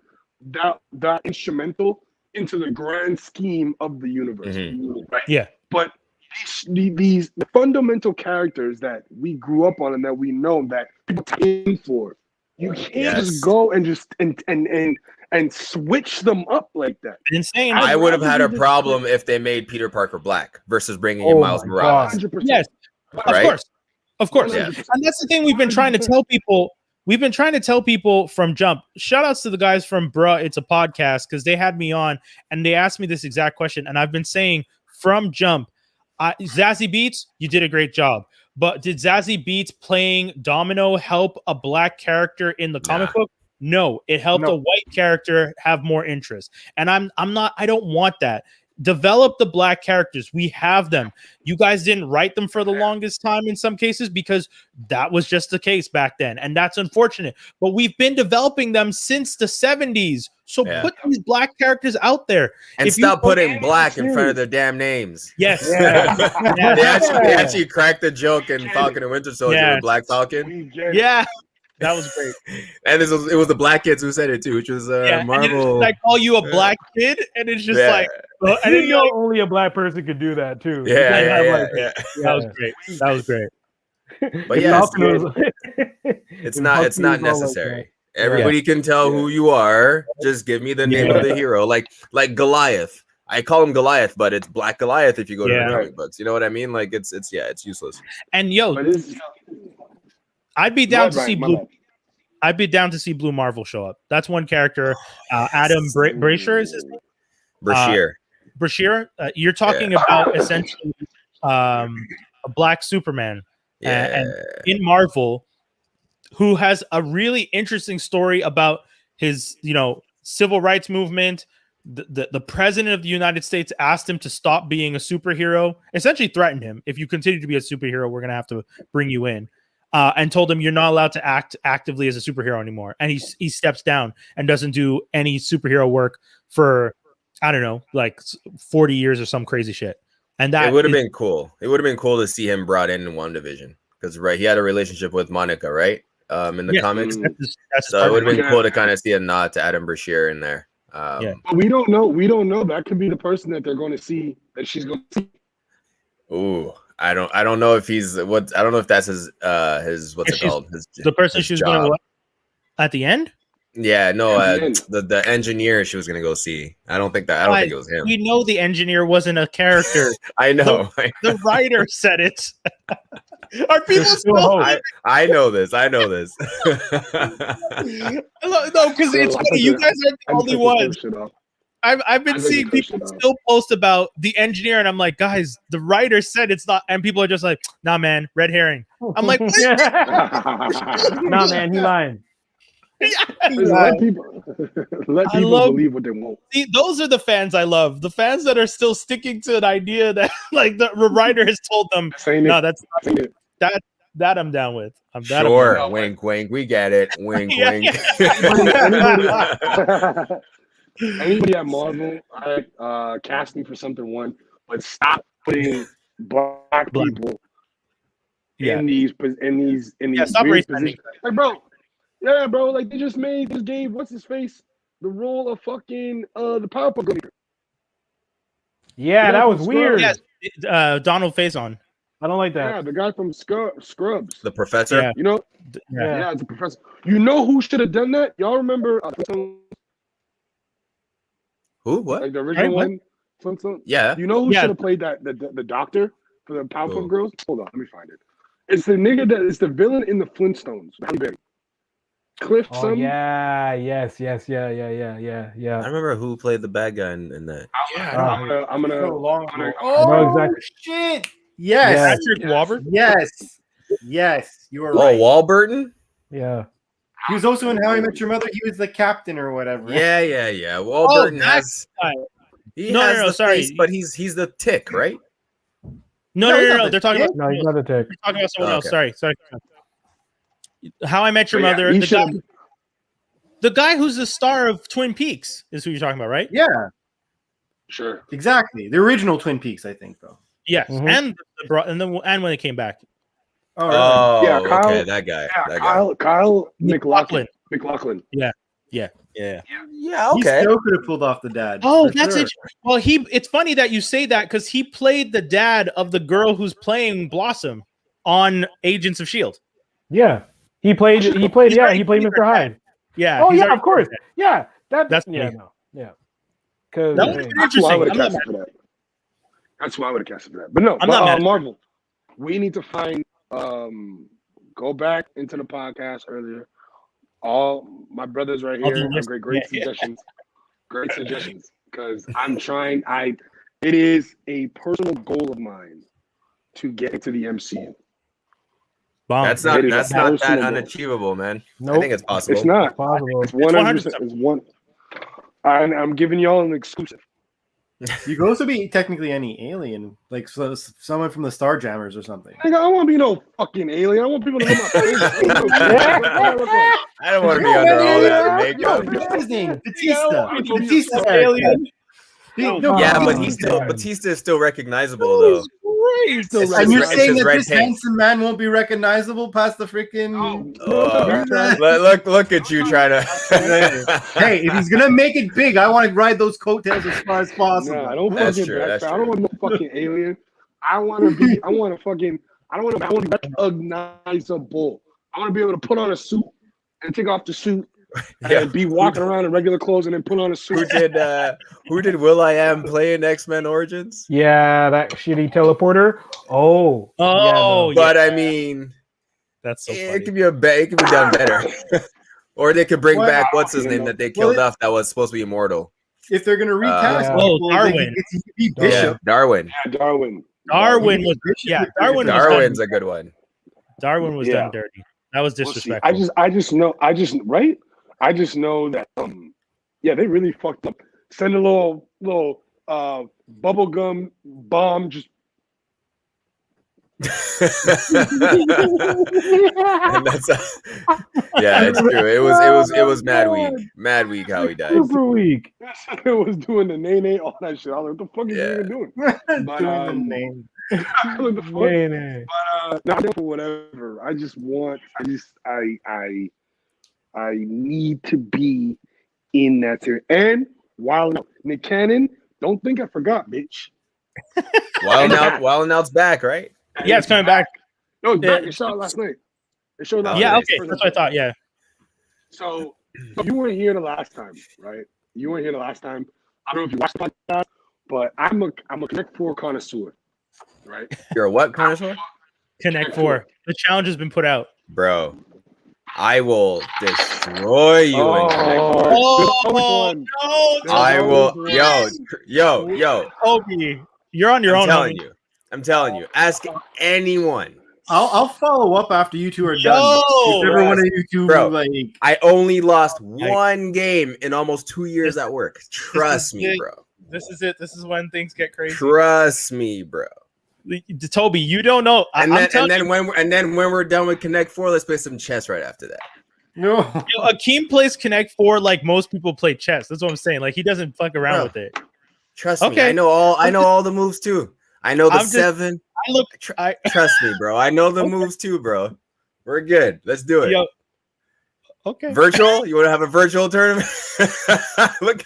that instrumental into the grand scheme of the universe, right? Yeah. But these the fundamental characters that we grew up on and that we know that people in for, you can't just go and just and switch them up like that. Insane. I would have had a problem if they made Peter Parker black versus bringing in Miles Morales. 100%. Yes, Right? of course. Yeah. And that's the thing we've been trying to tell people. We've been trying to tell people from jump. Shout outs to the guys from Bruh, It's a Podcast, because they had me on and they asked me this exact question. And I've been saying from jump, Zazie Beetz, you did a great job. But did Zazie Beetz playing Domino help a black character in the comic book? No, it helped a white character have more interest. And I don't want that. Develop the black characters. We have them. You guys didn't write them for the longest time in some cases because that was just the case back then. And that's unfortunate. But we've been developing them since the 70s. So put these black characters out there. And stop putting black in front of their damn names. Yes. They actually cracked the joke in Falcon and Winter Soldier with Black Falcon. Yeah. That was great. And it was the black kids who said it too, which was Marvel. I call you a black kid, and it's just like, I didn't know only a black person could do that too. That was great. That was great. But yes, it's not necessary. Everybody can tell who you are. Just give me the name of the hero, like Goliath. I call him Goliath, but it's Black Goliath if you go to the comic books. You know what I mean? Like it's useless. And I'd be down to see Blue. I'd be down to see Blue Marvel show up. That's one character. Adam Brashear is his name. Brashear. You're talking about essentially a Black Superman, and in Marvel, who has a really interesting story about his, civil rights movement. The president of the United States asked him to stop being a superhero, essentially threatened him. If you continue to be a superhero, we're going to have to bring you in. And told him you're not allowed to act actively as a superhero anymore. And he steps down and doesn't do any superhero work for, I don't know, like 40 years or some crazy shit. And that it would have been cool. It would have been cool to see him brought in WandaVision, because he had a relationship with Monica, right? In the comics. So it would have been cool to kind of see a nod to Adam Brashear in there. We don't know. That could be the person that they're going to see, that she's going to see. Ooh, I don't know if he's what. I don't know if that's his what's it called? The person she's going to at the end. Yeah, no, the engineer she was going to go see. I don't think it was him. We know the engineer wasn't a character. I know. The writer said it. Are people still? I know this. No, because it's funny. You guys are the only ones. I've been seeing people still post about the engineer, and I'm like, guys, the writer said it's not, and people are just like, nah, man, red herring. I'm like, nah, man, he lying. Let people believe what they want. See, those are the fans I love. The fans that are still sticking to an idea that, like, the writer has told them, no, that's not it. That I'm down with. Sure, wink, wink. We get it. Wink, wink. Anybody at Marvel, casting for something one, but stop putting black people in these stop weird positions. Like, bro, like they just gave what's his face the role of fucking the Powerpuff Girls. Yeah, that was weird. Yes, Donald Faison. I don't like that. Yeah, the guy from Scrubs. The professor. Yeah. Yeah, it's a professor. You know who should have done that? Y'all remember who? What? Like the original one? Yeah. You know who should have played that the doctor for the Powerpuff Girls? Hold on, let me find it. It's the nigga it's the villain in the Flintstones. Cliff. Yeah. Yes. Yeah. I remember who played the bad guy in that. Yeah. I'm gonna. Oh, exactly. Shit. Yes. Patrick Warburton. Yes. You were right. Oh, Warburton. Yeah. He was also in How I Met Your Mother. He was the captain or whatever. Yeah. Warburton has. No, sorry, face, but he's the Tick, right? No. They're talking about. No, he's not a Tick. They're talking about someone else. Sorry. How I Met Your Mother. The guy who's the star of Twin Peaks is who you're talking about, right? Yeah. Sure. Exactly. The original Twin Peaks, I think, though. Yes, and when it came back. Oh, yeah, Kyle, okay, that guy. Kyle McLaughlin. Yeah. Yeah, okay. He still could have pulled off the dad. Oh, that's it. Well, it's funny that you say that because he played the dad of the girl who's playing Blossom on Agents of S.H.I.E.L.D. Yeah. He played Mr. Hyde. Yeah. Oh, yeah, of course. Yeah. That's Yeah. Because that would have been interesting. That's why I would have casted for that. But no, Marvel. We need to find go back into the podcast earlier. All my brothers right here have great suggestions. Great suggestions. Because I'm trying, it is a personal goal of mine to get into the MCU. Bomb. That's not that unachievable, man. Nope. I think it's possible. It's not possible. It's 100%. It's one. I'm giving y'all an exclusive. You could also be technically any alien, like someone from the Starjammers or something. I don't want to be no fucking alien. I want people to know my face. I don't want to be under all that makeup. What's his name? Batista. Batista. Alien. But Batista is still recognizable though. And you're saying that this handsome man won't be recognizable past the freaking? Look at you trying to. Hey, if he's gonna make it big, I want to ride those coattails as far as possible. No, I don't fucking. I don't want no fucking alien. I want to be recognizable. I want to be able to put on a suit and take off the suit. And be walking around in regular clothes and then put on a suit. Who did Will.i.am play in X-Men Origins? Yeah, that shitty teleporter. Oh, but I mean, that's so funny. it could be done better. Or they could bring Well, back what's his you name know, that they well, killed off that was supposed to be immortal. If they're gonna recast, yeah. people, Oh, they Darwin. could be Bishop. Darwin. Yeah, Darwin. Darwin was Darwin was Darwin's done. a good one. Darwin was Yeah. done dirty. That was We'll see. disrespectful. I just know that yeah, they really fucked up. Send a little bubblegum bomb just And that's yeah, it's true. It was mad week how he died. Super weak. it was doing the nay all that shit. I was like, what the fuck is Yeah. he even doing? But Doing the name. what the fuck? Man, Not for whatever. I need to be in that series. And Wild Out. Nick Cannon, don't think I forgot, bitch. Wild and Out's back, right? Yeah, it's coming back. No, it's back. Yeah. It showed last night. It showed last Oh, Yeah, night. okay. That's what I thought. Yeah. So you weren't here the last time, right? You weren't here the last time. I don't know if you watched the podcast, but I'm a Connect 4 connoisseur, right? You're a what connoisseur? Connect 4. The challenge has been put out. Bro, I will destroy you in Connect 4. Oh, no. I will yo. Toby, you're on your own. homie. I'm telling you. Ask anyone. I'll follow up after you two are Yo, done. If every one of you two, bro. like, I only lost one game in almost 2 years at work. Trust me, it. bro. This is it. This is when things get crazy. Trust me, bro. Toby, you don't know. And then when we're done with Connect 4, let's play some chess right after that. no. Akeem plays Connect 4 like most people play chess. That's what I'm saying. Like he doesn't fuck around Bro. with it. Trust me. Okay. I know all the moves too. I know the I'm just- 7. Trust me, bro. I know the moves too, bro. We're good. Let's do it. Yo, okay. Virtual? You want to have a virtual tournament? Look,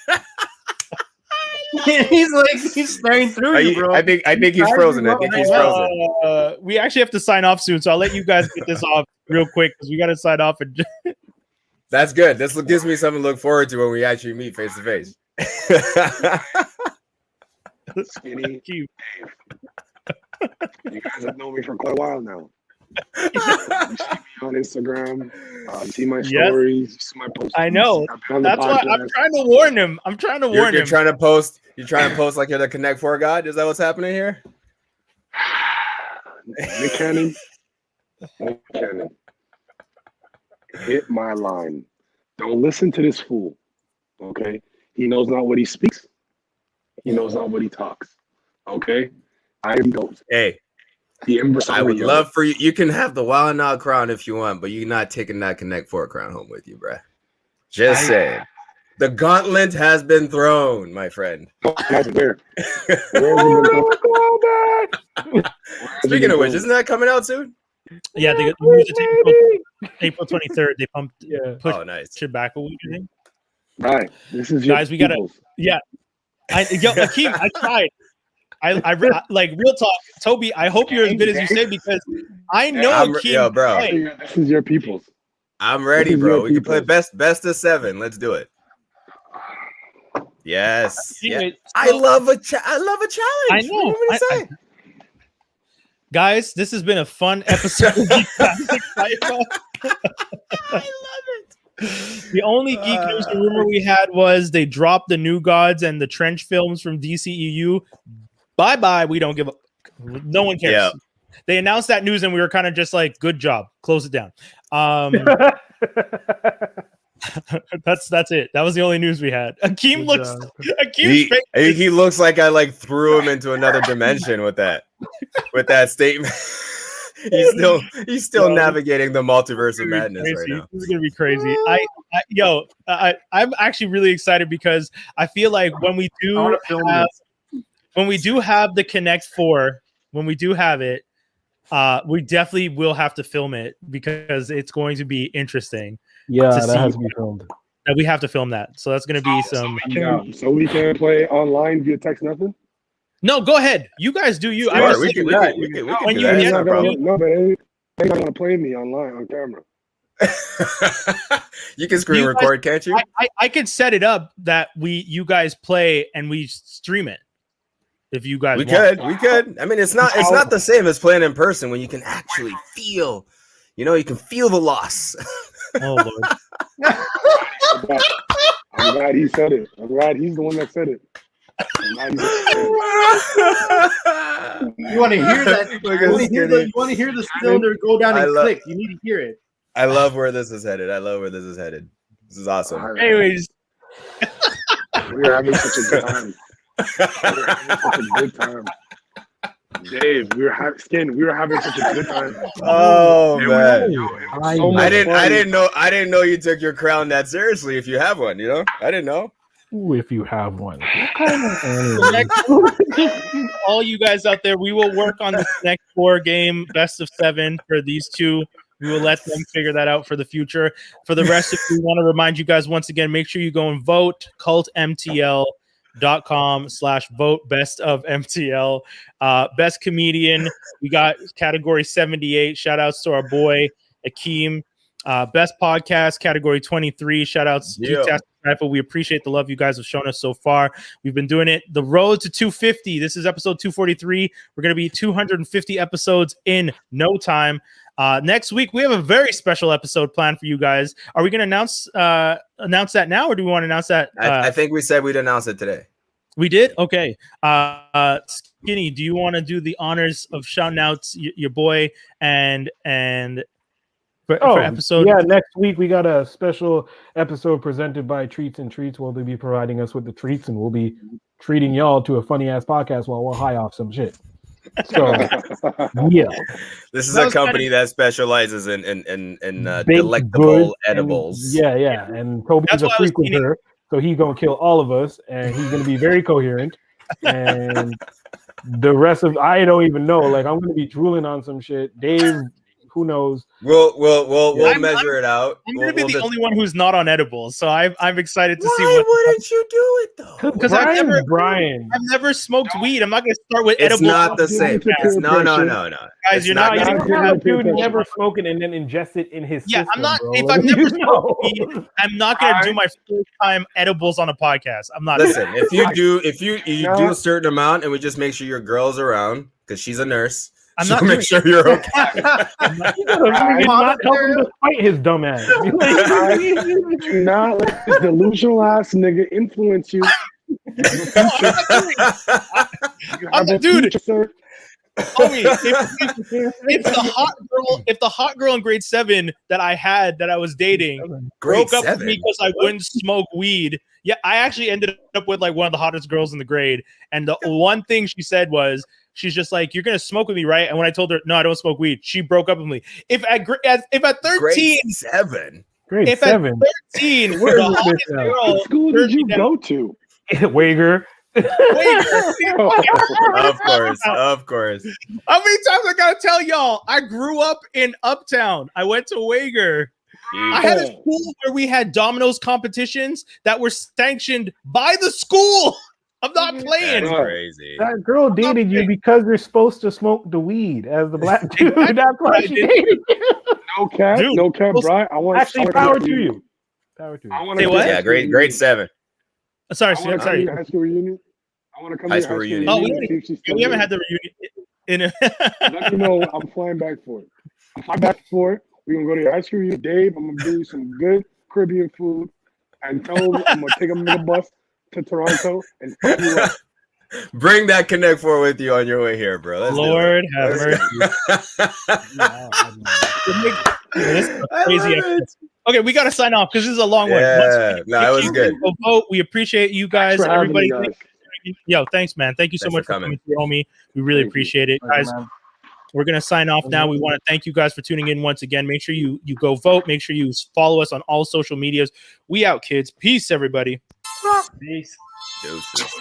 he's staring through you, bro. I think he's frozen. I think he's frozen. We actually have to sign off soon, so I'll let you guys get this off real quick because we got to sign off. And That's good. This gives me something to look forward to when we actually meet face to face. Skinny. Cute. You guys have known me for quite a while now. You see me on Instagram. You see my Yes. stories. You see my posts. I know. I've been on the That's why I'm podcast. trying to warn him. I'm trying to warn You're him. trying to post. You're trying to post like you're the Connect 4 god. Is that what's happening here? Nick Cannon. Hit my line. Don't listen to this fool. Okay? He knows not what he speaks. He knows not what he talks. Okay? I am Ghost. Hey, The Empress. I would love for you. You can have the Wild and Out crown if you want, but you're not taking that Connect 4 crown home with you, bruh. Just saying. The gauntlet has been thrown, my friend. Where? Speaking of which, isn't that coming out soon? Yeah, they moved it to April 23rd. They pumped pushed Oh, nice. it back a week, I think. Right. This is your Guys, we gotta- people's. Akeem, I tried. I like real talk, Toby. I hope you're as good as you say because I know Akeem. bro. Hey, This is your people's. I'm ready, bro. We can play best of 7. Let's do it. Yes. Yeah. anyway, I love a challenge. I know. What do you want me to say? Guys, this has been a fun episode of Geek Classic Sci-Fi. I love it. The only geek news and rumor we had was they dropped the New Gods and the Trench films from DCEU. Bye. We don't give a. No one cares. Yeah. They announced that news and we were kind of just like, good job. Close it down. That's it. That was the only news we had. Akeem looks. Akeem's face. He looks like I like threw him into another dimension with that statement. he's still navigating the multiverse of madness right now. This is gonna be crazy. I'm actually really excited because I feel like when we do have the Connect 4, when we do have it, we definitely will have to film it because it's going to be interesting. Yeah, to that see has to be filmed. that we have to film that. So that's going to be some. So we can play online via text nothing. No, go ahead. You guys do you. Sure, I'm just we saying, can when do you that. get It's no problem. No, but they're not gonna play me online on camera. You can screen You guys- record, can't you? I could set it up that you guys play and we stream it. If you guys We want. could. I mean, it's not the same as playing in person when you can actually feel, you can feel the loss. Oh Lord. I'm glad he said it. I'm glad he's the one that said it. You want to hear that? You want to hear the cylinder go down and click. You need to hear it. I love where this is headed. This is awesome. Anyways, we were having such a good time. Dave, we were having such a good time. Oh man, So much I fun. didn't know you took your crown that seriously. If you have one, you know, I didn't know. Ooh, if you have one. all you guys out there, we will work on this next 4 game best of 7 for these two. We will let them figure that out for the future. For the rest of you, want to remind you guys once again, make sure you go and vote cultmtl.com/vote best of MTL. Best comedian, we got category 78. Shout outs to our boy Akeem. Best podcast, category 23. Shout outs to Rifle. We appreciate the love you guys have shown us so far. We've been doing it. The road to 250. This is episode 243. We're going to be 250 episodes in no time. Next week, we have a very special episode planned for you guys. Are we going to announce that now, or do we want to announce that? I think we said we'd announce it today. We did? Okay. Skinny, do you want to do the honors of shouting out your boy and for episode? Yeah, next week we got a special episode presented by Treats and Treats. Where they'll be providing us with the treats, and we'll be treating y'all to a funny ass podcast while we're high off some shit. So yeah, this is a company that specializes in delectable edibles. And Toby's a frequenter, so he's gonna kill all of us, and he's gonna be very coherent. And the rest of I don't even know. Like I'm gonna be drooling on some shit. Dave, who knows? We'll measure it out. I'm gonna be the only one who's not on edibles, so I'm excited to see. Why wouldn't you do it though? Because I've never smoked weed. I'm not gonna start with edibles. It's not the same. No. Guys, you're not. You don't have a dude never smoking and then ingest it in his system. I'm not. Bro. If I've never smoked weed, I'm not gonna do my first time edibles on a podcast. I'm not. Listen, if you do a certain amount, and we just make sure your girl's around because she's a nurse. I'm not make sure you're okay. He's not helping to fight his dumb ass. Do not let this delusional ass nigga influence you. Dude. Homie, if the hot girl in grade 7 that I was dating broke up with me because I wouldn't smoke weed, I actually ended up with like one of the hottest girls in the grade, and the one thing she said was, she's just like, "You're gonna smoke with me, right?" And when I told her, "No, I don't smoke weed," she broke up with me. If at 13, grade 7, at 13, we're the hottest girl. What school did you go to? Wager. Of course. How many times I gotta tell y'all? I grew up in Uptown. I went to Wager. I had a school where we had dominoes competitions that were sanctioned by the school. I'm not playing. That's crazy. That girl dated you because you're supposed to smoke the weed as the black dude. That's why she dated you. No cap, Brian. I want actually power to you. Power to you. I want Say what? Yeah, grade 7. Sorry. High school reunion. I want to come High to school your reunion. high Oh, school reunion. we haven't had the reunion. Let me know. I'm flying back for it. I'm flying back for it. We're going to go to your high school reunion. Dave, I'm going to bring you some good Caribbean food. And tell him I'm going to take him on the bus to Toronto and fuck you up. Bring that Connect 4 with you on your way here, bro. Let's Lord have mercy. This is a crazy episode. Okay, we got to sign off because this is a long one. Yeah, no, it was good. Vote. We appreciate you guys, everybody. Guys. Thanks, man. Thank you so much for coming through, homie. We really appreciate it, guys. We're gonna sign off now. We want to thank you guys for tuning in once again. Make sure you go vote. Make sure you follow us on all social medias. We out, kids. Peace, everybody. Peace. Deuces.